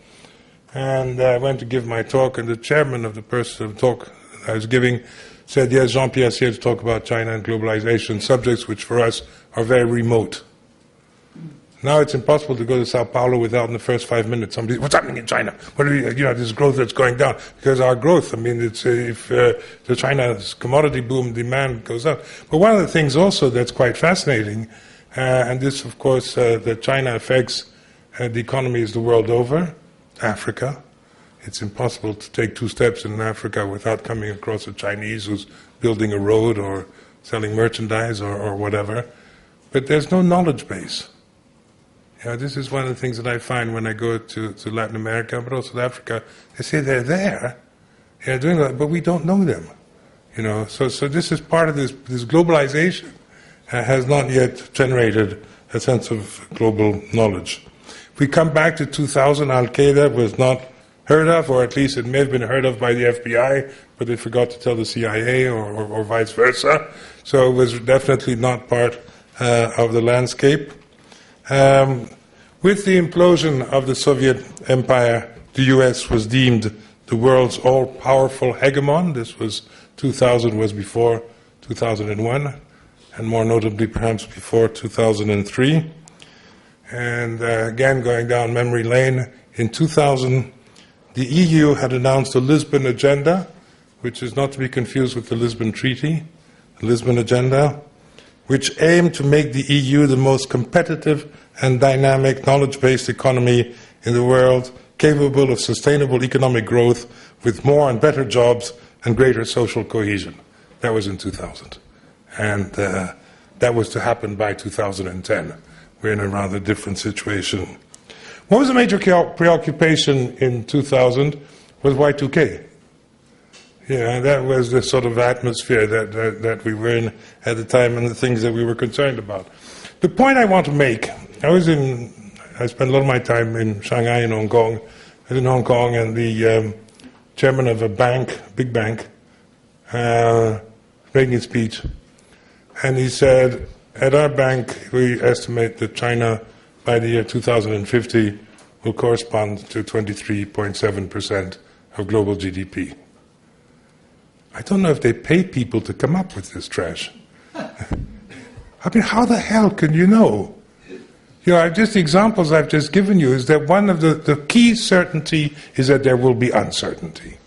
and I went to give my talk, and the chairman of the talk I was giving said, yes, Jean-Pierre's here to talk about China and globalization, subjects which for us are very remote. Now it's impossible to go to Sao Paulo without in the first 5 minutes somebody, what's happening in China? What are you know, this growth that's going down? Because our growth, I mean, it's if the China's commodity boom, demand goes up. But one of the things also that's quite fascinating, and this, of course, that China affects the economies the world over, Africa. It's impossible to take 2 steps in Africa without coming across a Chinese who's building a road or selling merchandise or whatever. But there's no knowledge base. Yeah, this is one of the things that I find when I go to Latin America, but also Africa. They say they're there, they're doing that, but we don't know them. You know, so this is part of this globalization has not yet generated a sense of global knowledge. If we come back to 2000, Al-Qaeda was not heard of, or at least it may have been heard of by the FBI, but they forgot to tell the CIA or vice versa. So it was definitely not part of the landscape. With the implosion of the Soviet Empire, the US was deemed the world's all-powerful hegemon. This was 2000, was before 2001, and more notably perhaps before 2003. And again, going down memory lane, in 2000, the EU had announced the Lisbon Agenda, which is not to be confused with the Lisbon Treaty, the Lisbon Agenda, which aimed to make the EU the most competitive and dynamic knowledge-based economy in the world, capable of sustainable economic growth with more and better jobs and greater social cohesion. That was in 2000. And that was to happen by 2010. We're in a rather different situation. What was the major preoccupation in 2000 was Y2K. Yeah, that was the sort of atmosphere that we were in at the time and the things that we were concerned about. The point I want to make, I spent a lot of my time in Shanghai and Hong Kong. I was in Hong Kong, and the chairman of a bank, big bank, making a speech. And he said, at our bank, we estimate that China, by the year 2050, will correspond to 23.7% of global GDP. I don't know if they pay people to come up with this trash. I mean, how the hell can you know? Just the examples I've just given you is that one of the key certainty is that there will be uncertainty.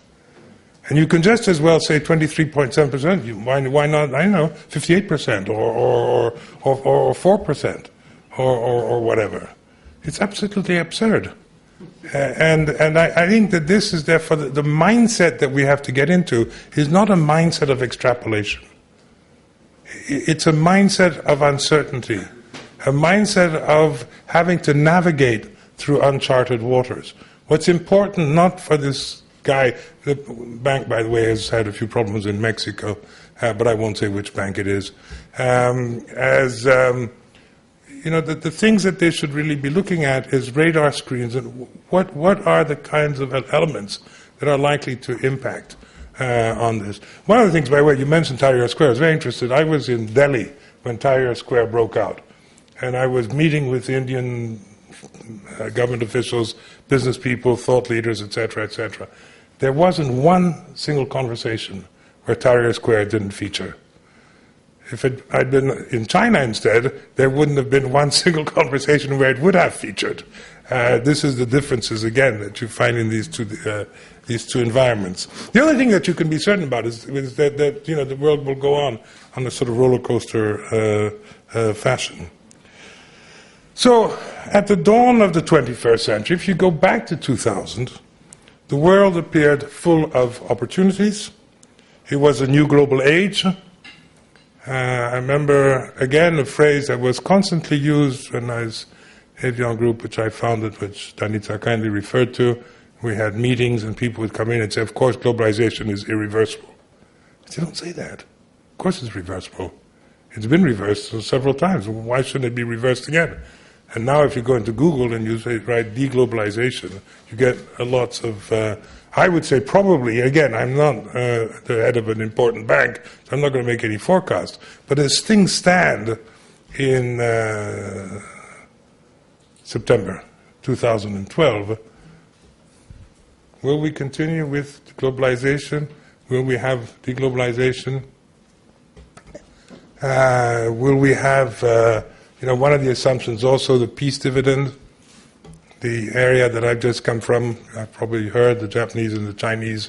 And you can just as well say 23.7%. Why not, I don't know, 58% or 4% or whatever. It's absolutely absurd. And I think that this is therefore the mindset that we have to get into is not a mindset of extrapolation. It's a mindset of uncertainty, a mindset of having to navigate through uncharted waters. What's important not for this guy, the bank, by the way, has had a few problems in Mexico, but I won't say which bank it is. The things that they should really be looking at is radar screens and what are the kinds of elements that are likely to impact on this. One of the things, by the way, you mentioned Tahrir Square. I was very interested. I was in Delhi when Tahrir Square broke out, and I was meeting with Indian government officials, business people, thought leaders, etc., etc. There wasn't one single conversation where Tahrir Square didn't feature. If I'd been in China instead, there wouldn't have been one single conversation where it would have featured. This is the differences, again, that you find in these two environments. The only thing that you can be certain about is that the world will go on a sort of roller coaster fashion. So, at the dawn of the 21st century, if you go back to 2000, the world appeared full of opportunities. It was a new global age. I remember, again, a phrase that was constantly used when I was Avion Group, which I founded, which Danica kindly referred to. We had meetings and people would come in and say, of course, globalization is irreversible. I said, don't say that. Of course it's reversible. It's been reversed several times. Why shouldn't it be reversed again? And now if you go into Google and you say, write deglobalization, you get lots of, I would say probably, again, I'm not the head of an important bank, so I'm not going to make any forecast. But as things stand in September 2012, will we continue with globalization? Will we have deglobalization? Will we have, one of the assumptions also the peace dividend, the area that I've just come from, I've probably heard the Japanese and the Chinese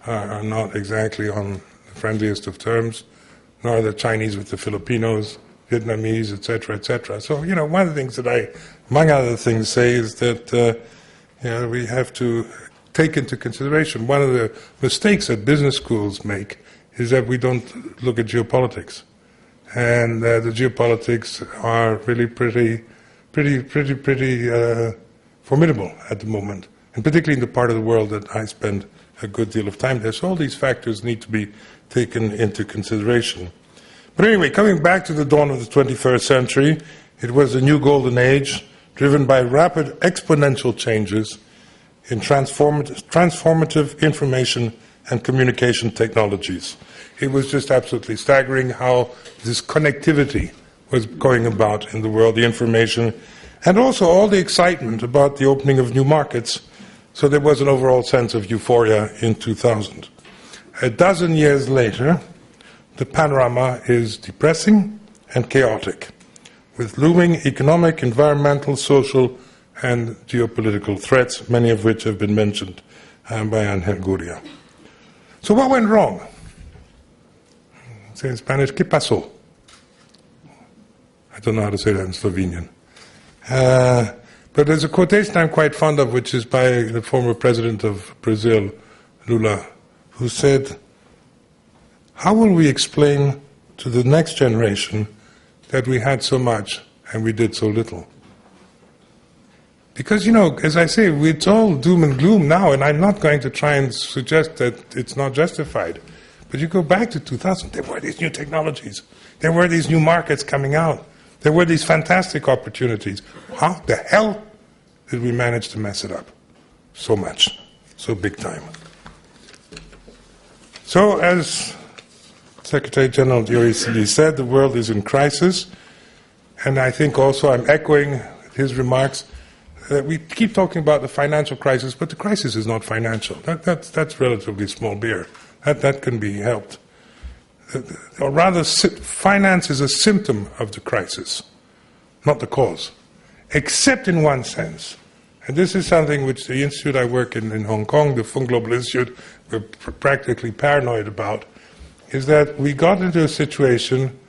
are not exactly on the friendliest of terms, nor the Chinese with the Filipinos, Vietnamese, etc., etc. So, one of the things that I, among other things, say is that we have to take into consideration one of the mistakes that business schools make is that we don't look at geopolitics. And the geopolitics are really pretty formidable at the moment, and particularly in the part of the world that I spend a good deal of time there. So all these factors need to be taken into consideration. But anyway, coming back to the dawn of the 21st century, it was a new golden age driven by rapid exponential changes in transformative information and communication technologies. It was just absolutely staggering how this connectivity was going about in the world, the information, and also all the excitement about the opening of new markets. So there was an overall sense of euphoria in 2000. A dozen years later, the panorama is depressing and chaotic, with looming economic, environmental, social, and geopolitical threats, many of which have been mentioned by Angel Gurria. So what went wrong? Say in Spanish, ¿qué pasó? I don't know how to say that in Slovenian. But there's a quotation I'm quite fond of, which is by the former president of Brazil, Lula, who said, how will we explain to the next generation that we had so much and we did so little? Because, as I say, it's all doom and gloom now, and I'm not going to try and suggest that it's not justified. But you go back to 2000, there were these new technologies. There were these new markets coming out. There were these fantastic opportunities. How the hell did we manage to mess it up? So much. So big time. So, as Secretary General of the OECD said, the world is in crisis. And I think also I'm echoing his remarks. We keep talking about the financial crisis, but the crisis is not financial. That's relatively small beer. That can be helped. Or rather, finance is a symptom of the crisis, not the cause. except in one sense. And this is something which the institute I work in Hong Kong, the Fung Global Institute, we're practically paranoid about, is that we got into a situation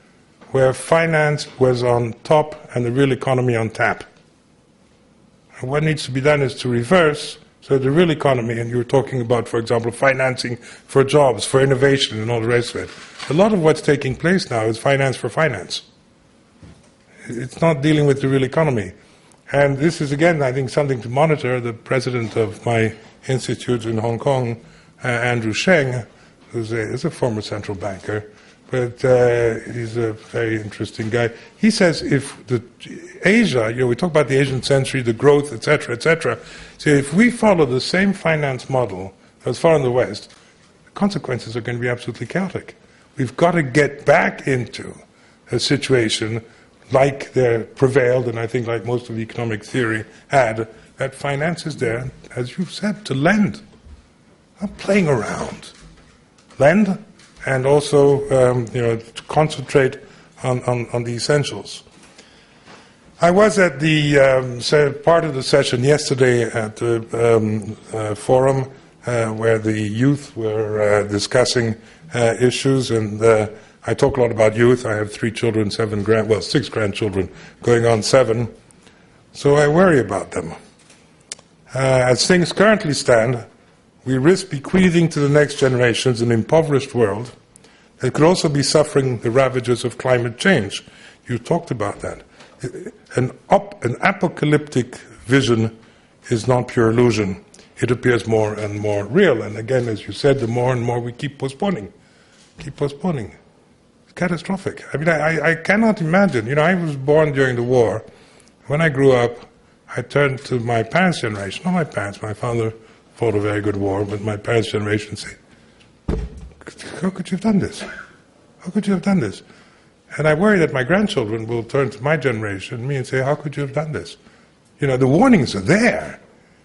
where finance was on top and the real economy on tap. And what needs to be done is to reverse, so the real economy, and you were talking about, for example, financing for jobs, for innovation and all the rest of it. A lot of what's taking place now is finance for finance. It's not dealing with the real economy. And this is, again, I think, something to monitor. The president of my institute in Hong Kong, Andrew Sheng, who's is a former central banker, but he's a very interesting guy. He says if Asia, we talk about the Asian century, the growth, etc., so if we follow the same finance model as far in the West, the consequences are going to be absolutely chaotic. We've got to get back into a situation like there prevailed, and I think like most of the economic theory had, that finance is there, as you've said, to lend, not playing around. Lend, and also to concentrate on the essentials. I was at the part of the session yesterday at the forum where the youth were discussing issues, and I talk a lot about youth. I have 3 children, 6 grandchildren, going on 7. So I worry about them. As things currently stand, we risk bequeathing to the next generations an impoverished world that could also be suffering the ravages of climate change. You talked about that. An apocalyptic vision is not pure illusion. It appears more and more real. And again, as you said, the more and more we keep postponing. It's catastrophic. I mean, I cannot imagine. I was born during the war. When I grew up, I turned to my parents' generation. Not my parents, my father fought a very good war, but my parents' generation said, how could you have done this? How could you have done this? And I worry that my grandchildren will turn to my generation, me, and say, how could you have done this? The warnings are there.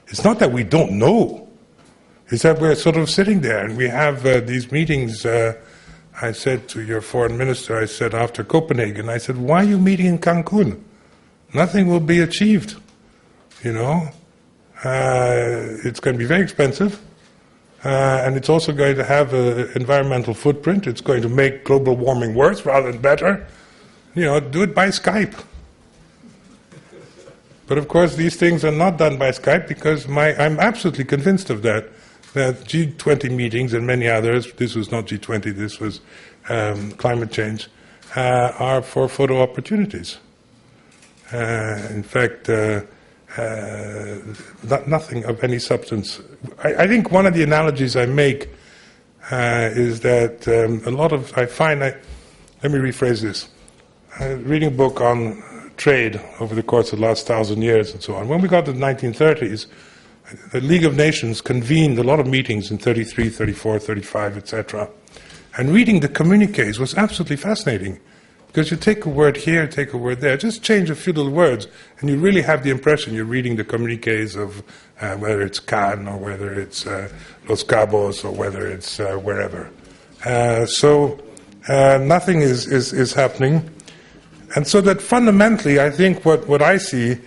It's not that we don't know. It's that we're sort of sitting there, and we have these meetings. I said to your foreign minister, I said after Copenhagen, I said, why are you meeting in Cancun? Nothing will be achieved. It's going to be very expensive, and it's also going to have an environmental footprint. It's going to make global warming worse rather than better. Do it by Skype. But of course, these things are not done by Skype because I'm absolutely convinced of that G20 meetings and many others, this was not G20, this was climate change, are for photo opportunities. In fact, nothing of any substance. I think one of the analogies I make is that let me rephrase this. Reading a book on trade over the course of the last 1,000 years and so on. When we got to the 1930s, the League of Nations convened a lot of meetings in 33, 34, 35, etc. And reading the communiques was absolutely fascinating. Because you take a word here, take a word there, just change a few little words, and you really have the impression you're reading the communiques of whether it's Cannes or whether it's Los Cabos or whether it's wherever. So nothing is happening. And so that fundamentally, I think what I see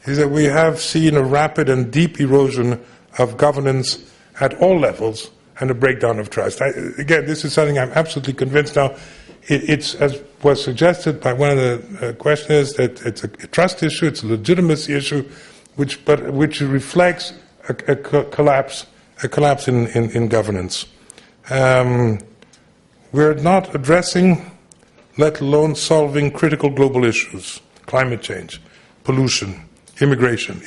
is that we have seen a rapid and deep erosion of governance at all levels and a breakdown of trust. Again, this is something I'm absolutely convinced now. It's, as was suggested by one of the questioners, that it's a trust issue, it's a legitimacy issue, which reflects a collapse in governance. We're not addressing, let alone solving, critical global issues: climate change, pollution, immigration,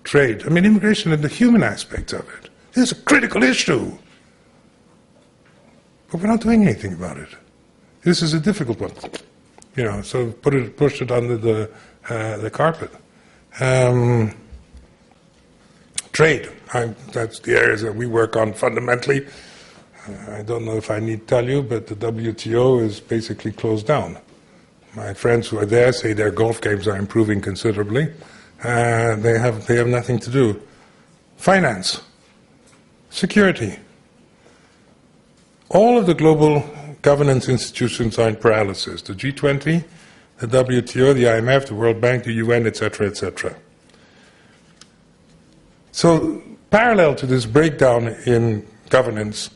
trade. I mean, immigration and the human aspects of it. It's a critical issue. But we're not doing anything about it. This is a difficult one, so push it under the carpet. Trade, that's the areas that we work on fundamentally. I don't know if I need to tell you, but the WTO is basically closed down. My friends who are there say their golf games are improving considerably. They have nothing to do. Finance, security. All of the global governance institutions are in paralysis. The G20, the WTO, the IMF, the World Bank, the UN, etc., etc. So, parallel to this breakdown in governance,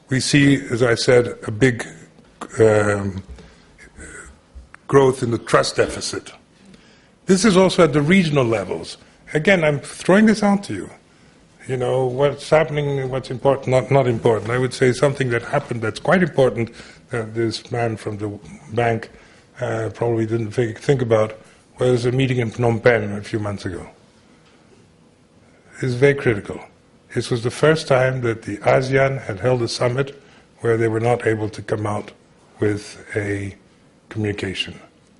we see, as I said, a big growth in the trust deficit. This is also at the regional levels. Again, I'm throwing this out to you. You know, what's happening, what's important, not important. I would say something that happened that's quite important that this man from the bank probably didn't think about was a meeting in Phnom Penh a few months ago. It's very critical. This was the first time that the ASEAN had held a summit where they were not able to come out with a communication,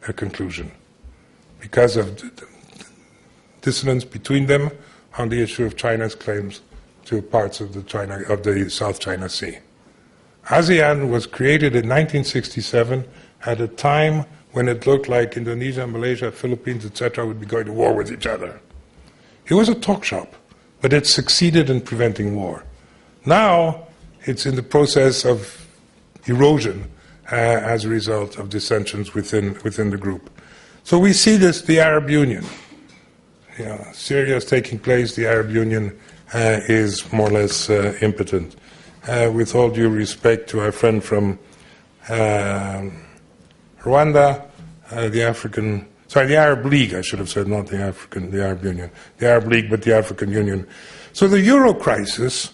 a conclusion, because of dissonance between them on the issue of China's claims to parts of the South China Sea. ASEAN was created in 1967 at a time when it looked like Indonesia, Malaysia, Philippines, etc. would be going to war with each other. It was a talk shop, but it succeeded in preventing war. Now it's in the process of erosion as a result of dissensions within the group. So we see this, the Arab Union. You know, Syria is taking place, the Arab Union is more or less impotent. With all due respect to our friend from Rwanda, the Arab League, I should have said, not the Arab Union. The Arab League, but the African Union. So the Euro crisis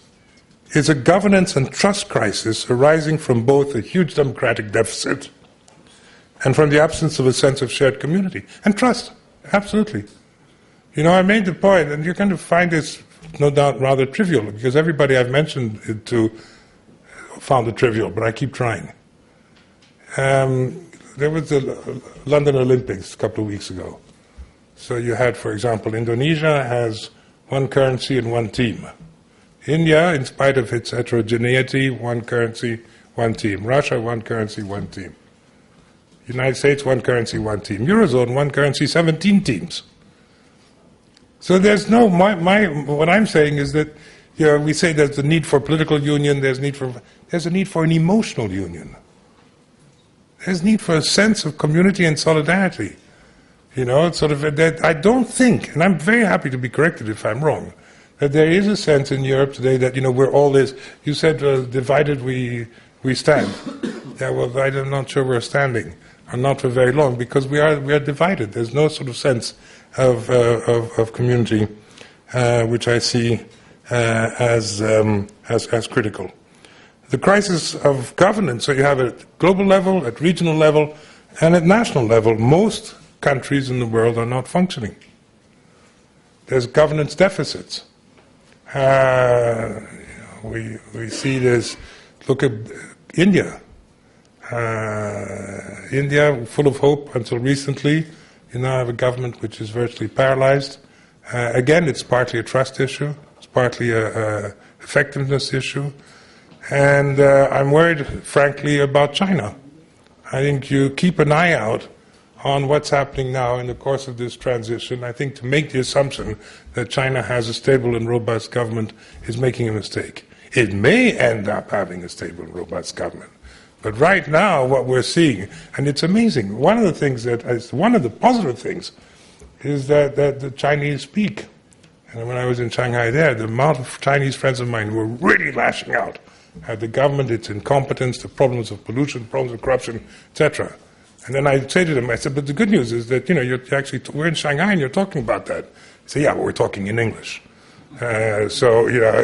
is a governance and trust crisis arising from both a huge democratic deficit and from the absence of a sense of shared community. And trust, absolutely. You know, I made the point, and you're going to find this, no doubt, rather trivial, because everybody I've mentioned it to found it trivial, but I keep trying. There was the London Olympics a couple of weeks ago. So you had, for example, Indonesia has one currency and one team. India, in spite of its heterogeneity, one currency, one team. Russia, one currency, one team. United States, one currency, one team. Eurozone, one currency, 17 teams. So there's no, what I'm saying is that, you know, we say there's a need for political union, there's a need for an emotional union. There's a need for a sense of community and solidarity. You know, it's sort of, that I don't think, and I'm very happy to be corrected if I'm wrong, that there is a sense in Europe today that, you know, we're all this, you said divided we stand. Yeah, well, I'm not sure we're standing, or not for very long, because we are divided. There's no sort of sense of community, which I see as critical. The crisis of governance, so you have at global level, at regional level, and at national level. Most countries in the world are not functioning. There's governance deficits. We see this. Look at India. India, full of hope until recently. You now have a government which is virtually paralyzed. Again, it's partly a trust issue. It's partly an effectiveness issue. And I'm worried, frankly, about China. I think you keep an eye out on what's happening now in the course of this transition. I think to make the assumption that China has a stable and robust government is making a mistake. It may end up having a stable and robust government. But right now, what we're seeing, and it's amazing, one of the positive things is that the Chinese speak. And when I was in Shanghai there, the amount of Chinese friends of mine who were really lashing out at the government, its incompetence, the problems of pollution, problems of corruption, etc. And then I say to them, I said, but the good news is that, you know, we're in Shanghai and you're talking about that. I say, yeah, but we're talking in English. So, you know,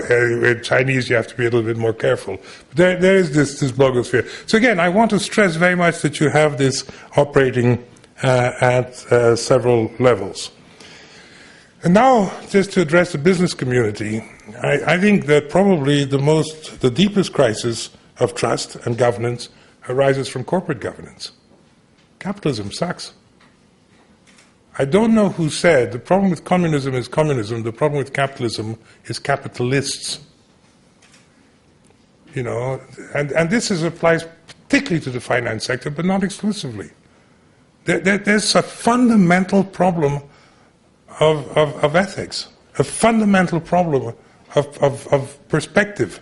in Chinese you have to be a little bit more careful. But there is this blogosphere. So again, I want to stress very much that you have this operating at several levels. And now, just to address the business community, I think that probably the deepest crisis of trust and governance arises from corporate governance. Capitalism sucks. I don't know who said the problem with communism is communism, the problem with capitalism is capitalists. You know, and this applies particularly to the finance sector, but not exclusively. There's a fundamental problem of ethics, a fundamental problem of perspective.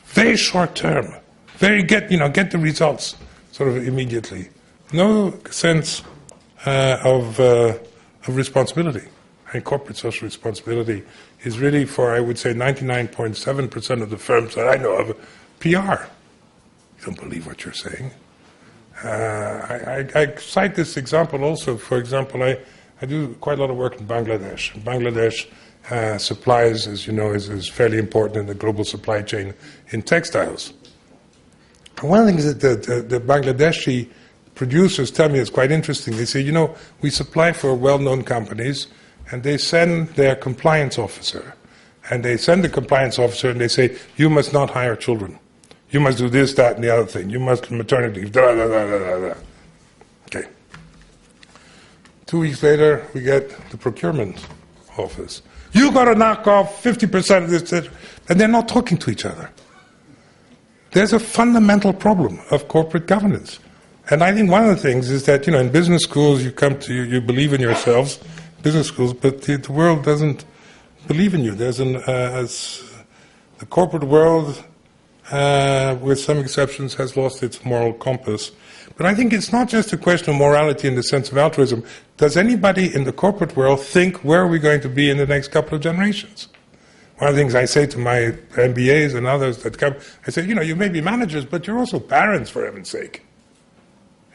Very short term, get the results sort of immediately. No sense of responsibility. And corporate social responsibility is really for, I would say, 99.7% of the firms that I know of, PR. You don't believe what you're saying. I cite this example also. For example, I do quite a lot of work in Bangladesh. Bangladesh supplies, as you know, is fairly important in the global supply chain in textiles. And one of the things that the Bangladeshi producers tell me is quite interesting. They say, you know, we supply for well-known companies, and they send their compliance officer. And they send the compliance officer and they say, you must not hire children. You must do this, that, and the other thing. You must maternity leave, da, da, da, da, da, da. Okay. 2 weeks later, we get the procurement office. You got to knock off 50% of this, and they're not talking to each other. There's a fundamental problem of corporate governance. And I think one of the things is that, you know, in business schools, you believe in yourselves, business schools, but the world doesn't believe in you. There's the corporate world, with some exceptions, has lost its moral compass. But I think it's not just a question of morality in the sense of altruism. Does anybody in the corporate world think where are we going to be in the next couple of generations? One of the things I say to my MBAs and others that come, I say, you know, you may be managers, but you're also parents, for heaven's sake.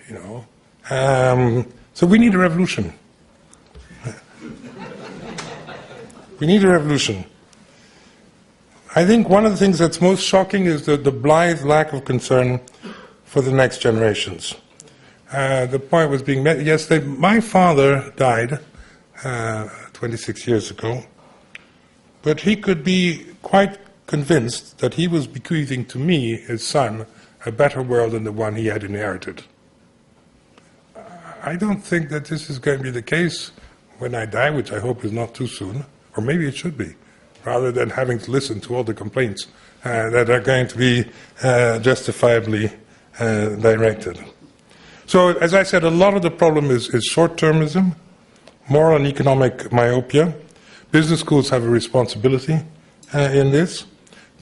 You know, so we need a revolution. We need a revolution. I think one of the things that's most shocking is the blithe lack of concern for the next generations. The point was being made yesterday. My father died 26 years ago, but he could be quite convinced that he was bequeathing to me, his son, a better world than the one he had inherited. I don't think that this is going to be the case when I die, which I hope is not too soon. Or maybe it should be, rather than having to listen to all the complaints that are going to be justifiably directed. So, as I said, a lot of the problem is short-termism, moral and economic myopia. Business schools have a responsibility in this.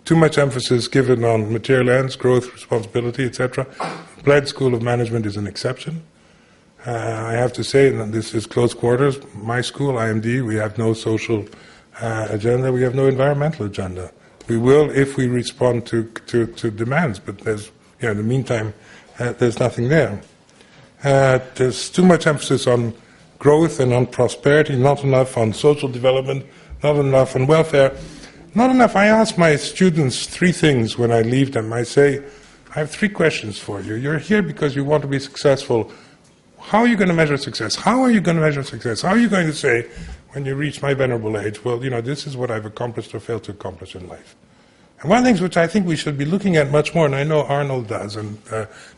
Too much emphasis given on material ends, growth, responsibility, etc. Bled School of Management is an exception. I have to say, and this is close quarters, my school, IMD, we have no social agenda, we have no environmental agenda. We will if we respond to demands, but there's, you know, in the meantime, there's nothing there. There's too much emphasis on growth and on prosperity, not enough on social development, not enough on welfare, not enough. I ask my students 3 things when I leave them. I say, I have 3 questions for you. You're here because you want to be successful. How are you going to measure success? How are you going to measure success? How are you going to say, when you reach my venerable age, well, you know, this is what I've accomplished or failed to accomplish in life? And one of the things which I think we should be looking at much more, and I know Arnold does, and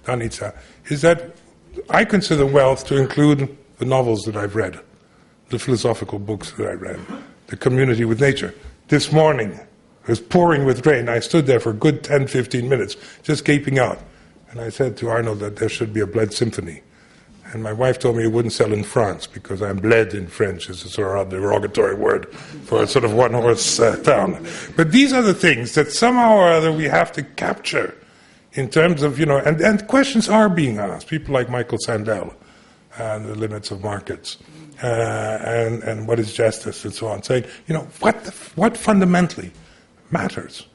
Danica, is that I consider wealth to include the novels that I've read, the philosophical books that I read, the community with nature. This morning, it was pouring with rain. I stood there for a good 10, 15 minutes, just gaping out. And I said to Arnold that there should be a Bled symphony. And my wife told me it wouldn't sell in France because I'm bled in French. It's a sort of derogatory word for a sort of one-horse town. But these are the things that somehow or other we have to capture in terms of, you know, and questions are being asked. People like Michael Sandel, the limits of markets, and what is justice and so on, saying, you know, what fundamentally matters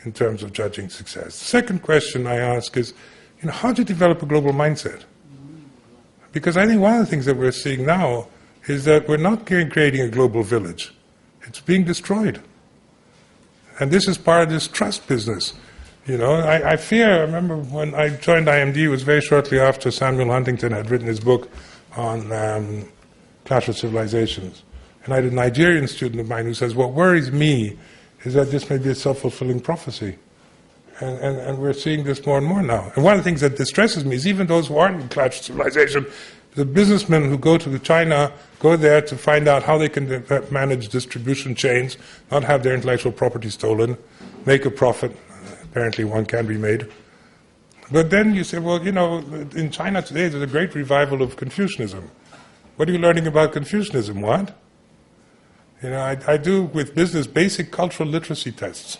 in terms of judging success. The second question I ask is, you know, how do you develop a global mindset? Because I think one of the things that we're seeing now is that we're not creating a global village. It's being destroyed. And this is part of this trust business. You know, I remember when I joined IMD, it was very shortly after Samuel Huntington had written his book on Clash of Civilizations. And I had a Nigerian student of mine who says, what worries me is that this may be a self-fulfilling prophecy. And we're seeing this more and more now. And one of the things that distresses me is even those who aren't in Clash of Civilization, the businessmen who go to China go there to find out how they can manage distribution chains, not have their intellectual property stolen, make a profit. Apparently one can be made. But then you say, well, you know, in China today there's a great revival of Confucianism. What are you learning about Confucianism? What? You know, I do with business basic cultural literacy tests.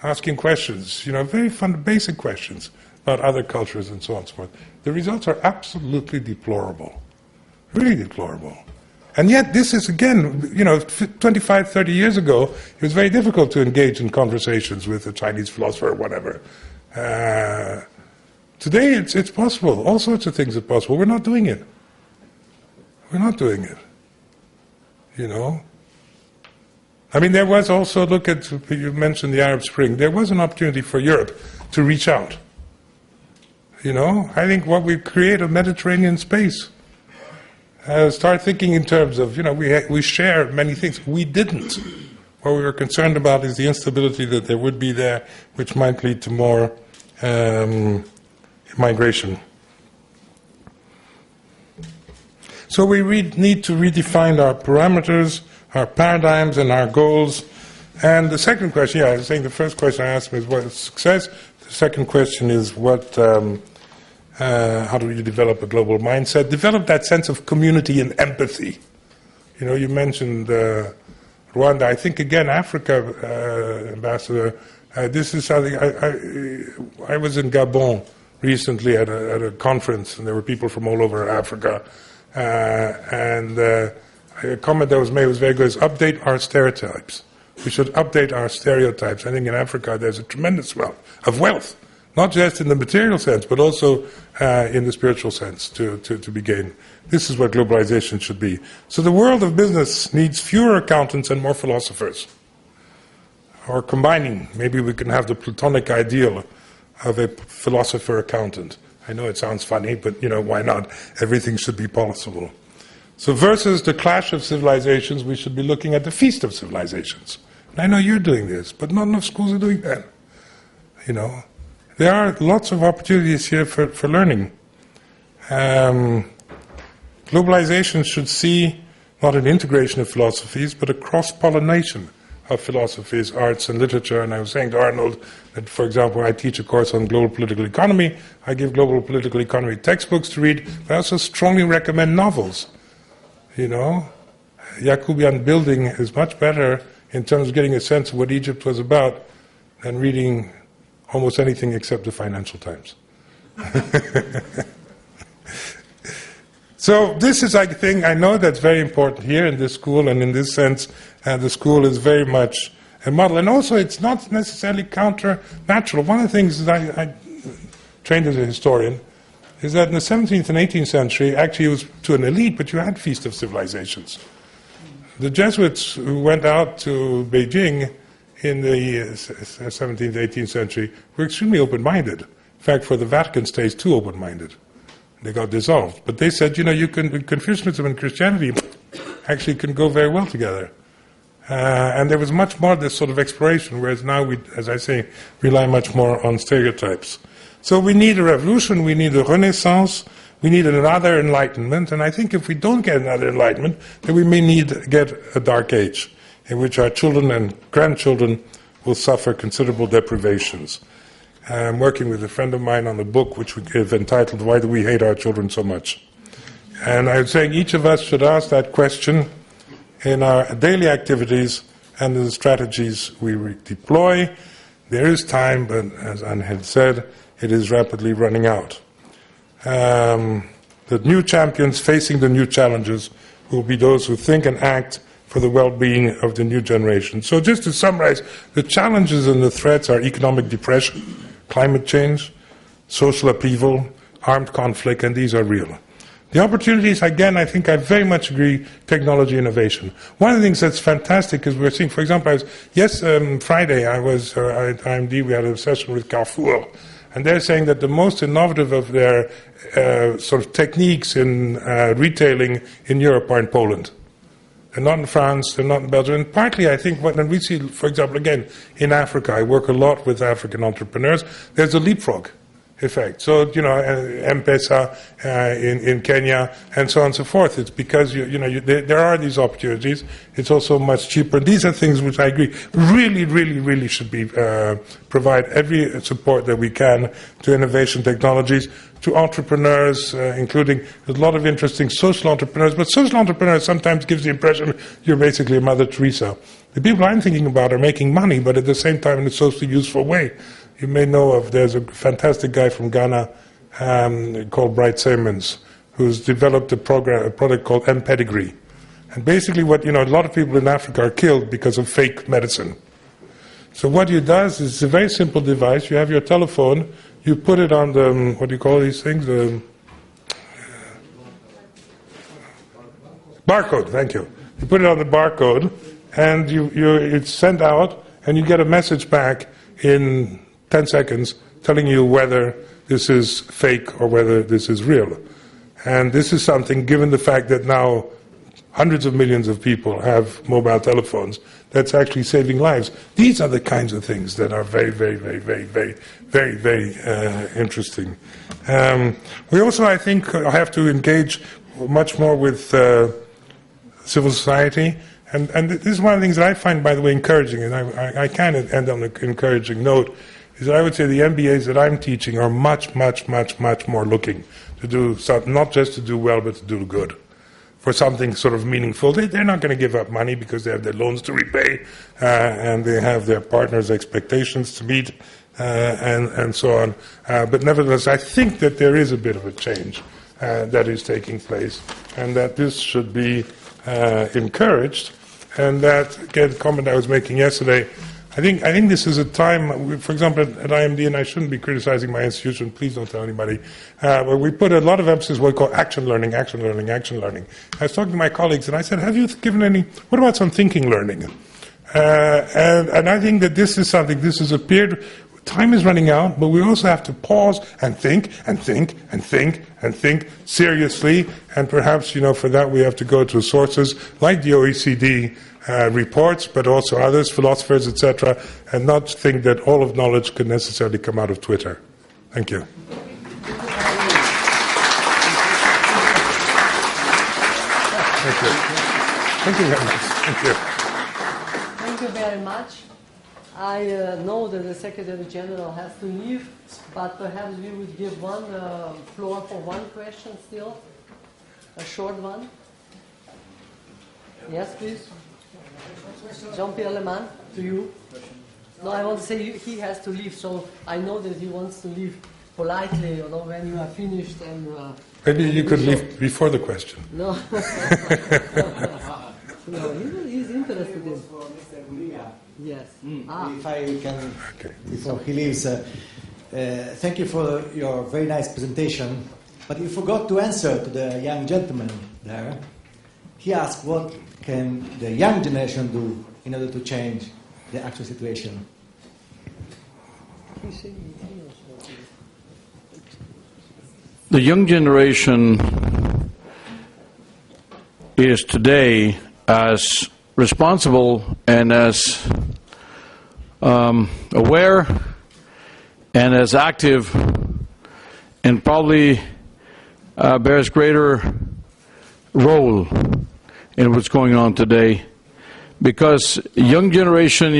Asking questions, you know, very fun, basic questions. about other cultures and so on and so forth. The results are absolutely deplorable, really deplorable. And yet this is, again, 25, 30 years ago, it was very difficult to engage in conversations with a Chinese philosopher or whatever. Today it's possible. All sorts of things are possible. We're not doing it. We're not doing it. I mean, there was also, you mentioned the Arab Spring, there was an opportunity for Europe to reach out. I think what we create a Mediterranean space. Start thinking in terms of, we share many things. We didn't. What we were concerned about is the instability that there would be there, which might lead to more migration. So we need to redefine our parameters, our paradigms, and our goals. And the second question, I was saying the first question I asked was what is success? The second question is how do you develop a global mindset? Develop that sense of community and empathy. You mentioned Rwanda. I think, again, Africa, Ambassador, this is something. I was in Gabon recently at a conference, and there were people from all over Africa. And a comment that was made was very good, is update our stereotypes. We should update our stereotypes. I think in Africa there's a tremendous wealth of wealth. Not just in the material sense, but also in the spiritual sense to be gained. This is what globalization should be. So the world of business needs fewer accountants and more philosophers. Or combining, maybe we can have the Platonic ideal of a philosopher-accountant. I know it sounds funny, but why not? Everything should be possible. So versus the clash of civilizations, we should be looking at the feast of civilizations. And I know you're doing this, but not enough schools are doing that. There are lots of opportunities here for learning. Globalization should see not an integration of philosophies, but a cross-pollination of philosophies, arts, and literature. And I was saying to Arnold that, for example, I teach a course on global political economy. I give global political economy textbooks to read, but I also strongly recommend novels. Jacobian building is much better in terms of getting a sense of what Egypt was about than reading almost anything except the Financial Times. So this is, I think, I know that's very important here in this school, and in this sense, the school is very much a model. And also, it's not necessarily counter-natural. One of the things that I trained as a historian is that in the 17th and 18th century, actually it was to an elite, but you had Feast of Civilizations. The Jesuits who went out to Beijing in the 17th, 18th century were extremely open-minded. In fact, for the Vatican stays too open-minded. They got dissolved. But they said, Confucianism and Christianity actually can go very well together. And there was much more this sort of exploration, whereas now we, as I say, rely much more on stereotypes. So we need a revolution, we need a renaissance, we need another enlightenment, and I think if we don't get another enlightenment, then we may get a dark age, in which our children and grandchildren will suffer considerable deprivations. I'm working with a friend of mine on a book which we have entitled, Why Do We Hate Our Children So Much? And I'm saying each of us should ask that question in our daily activities and in the strategies we deploy. There is time, but as Anne had said, it is rapidly running out. The new champions facing the new challenges will be those who think and act for the well-being of the new generation. So just to summarize, the challenges and the threats are economic depression, climate change, social upheaval, armed conflict, and these are real. The opportunities, again, I think I very much agree, technology innovation. One of the things that's fantastic is we're seeing, for example, Friday I was at IMD, we had a session with Carrefour, and they're saying that the most innovative of their sort of techniques in retailing in Europe are in Poland. They're not in France, they're not in Belgium. And partly, I think, when we see, for example, again, in Africa, I work a lot with African entrepreneurs, there's a leapfrog effect. So, M-Pesa in Kenya, and so on and so forth. It's because, there are these opportunities. It's also much cheaper. These are things which I agree really, really, really should be provide every support that we can to innovation technologies, to entrepreneurs, including a lot of interesting social entrepreneurs. But social entrepreneurs sometimes gives the impression you're basically a Mother Teresa. The people I'm thinking about are making money, but at the same time in a socially useful way. you may know of, there's a fantastic guy from Ghana called Bright Simmons, who's developed a product called M-Pedigree. And basically what, a lot of people in Africa are killed because of fake medicine. So what he does is it's a very simple device. You have your telephone, you put it on the, what do you call these things? The barcode, thank you. You put it on the barcode, and it's sent out, and you get a message back in 10 seconds telling you whether this is fake or whether this is real. And this is something, given the fact that now hundreds of millions of people have mobile telephones, that's actually saving lives. These are the kinds of things that are very, very, very, very, very, very, very interesting. We also, I think, have to engage much more with civil society. And this is one of the things that I find, by the way, encouraging, and I kind of end on an encouraging note, is that I would say the MBAs that I'm teaching are much, much, much, much more looking to do something, not just to do well, but to do good, for something sort of meaningful. They're not going to give up money because they have their loans to repay, and they have their partners' expectations to meet, and so on. But nevertheless, I think that there is a bit of a change that is taking place, and that this should be encouraged. And that, again, comment I was making yesterday, I think this is a time, for example, at IMD, and I shouldn't be criticizing my institution, please don't tell anybody, but we put a lot of emphasis on what we call action learning, action learning, action learning. I was talking to my colleagues, and I said, have you given any, what about some thinking learning? And I think that this is something, this is a period, time is running out, but we also have to pause and think, and think, and think, and think seriously, and perhaps, for that we have to go to sources like the OECD, reports, but also others, philosophers, etc., and not think that all of knowledge could necessarily come out of Twitter. Thank you. Thank you. Thank you very much. Thank you. Thank you very much. I know that the Secretary General has to leave, but perhaps we would give one floor for one question still, a short one. Yes, please. Jean-Pierre Leman, to you. No, I want to say he has to leave, so I know that he wants to leave politely, when you are finished. And maybe you could leave before the question. No. No, he's interested in. For Mr. Guria. Yes. If I can, before he leaves, thank you for your very nice presentation, but you forgot to answer to the young gentleman there. He asked what can the young generation do in order to change the actual situation. The young generation is today as responsible and as aware and as active, and probably bears greater role in what's going on today, because young generation,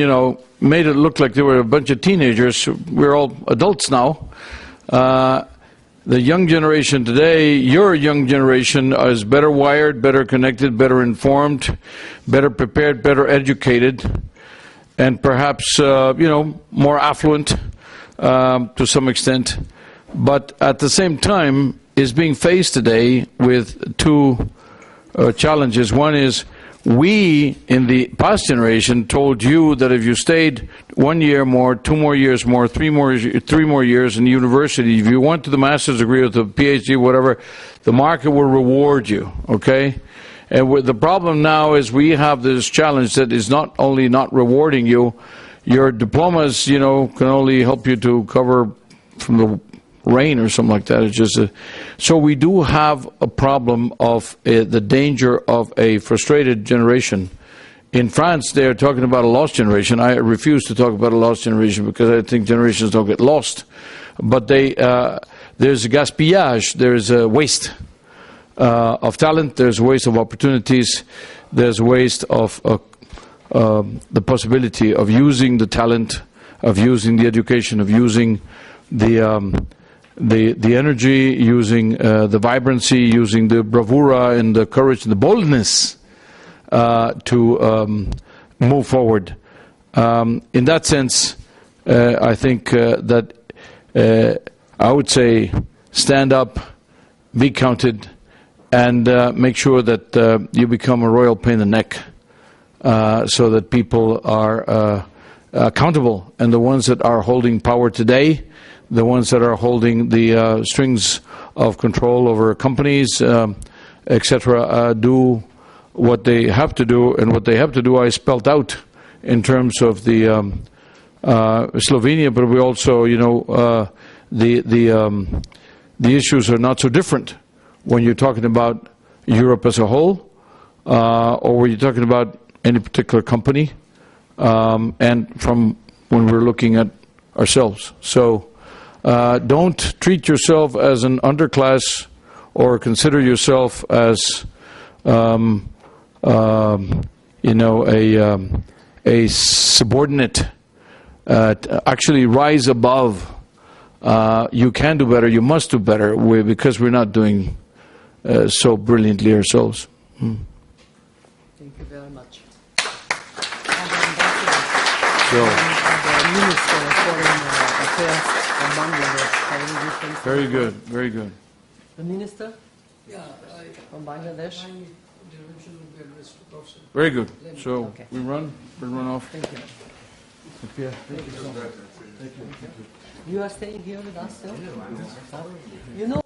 made it look like they were a bunch of teenagers. We're all adults now. The young generation today, your young generation, is better wired, better connected, better informed, better prepared, better educated, and perhaps, more affluent to some extent. But at the same time, is being faced today with two challenges. One is, we in the past generation told you that if you stayed 1 year more, 2 more years more, 3 more years in university, if you went to the master's degree or the PhD, whatever, the market will reward you, okay? And the problem now is we have this challenge that is not only not rewarding you, your diplomas, can only help you to cover from the rain or something like that. It's just so we do have a problem of the danger of a frustrated generation. In France, they're talking about a lost generation. I refuse to talk about a lost generation because I think generations don't get lost. But there's a gaspillage, there's a waste of talent, there's waste of opportunities, there's waste of the possibility of using the talent, of using the education, of using the energy, using the vibrancy, using the bravura and the courage and the boldness to move forward. In that sense, I think that I would say stand up, be counted, and make sure that you become a royal pain in the neck, so that people are accountable. And the ones that are holding power today, the ones that are holding the strings of control over companies, etc., do what they have to do. And what they have to do I spelled out in terms of the Slovenia, but we also, the issues are not so different when you're talking about Europe as a whole, or when you're talking about any particular company, and from when we're looking at ourselves. So don't treat yourself as an underclass or consider yourself as a subordinate. Actually rise above. You can do better, you must do better, because we're not doing so brilliantly ourselves. Thank you very much. Very good, very good. The Minister from Bangladesh. Very good. So we run off. Thank you. You are staying here with us still? You know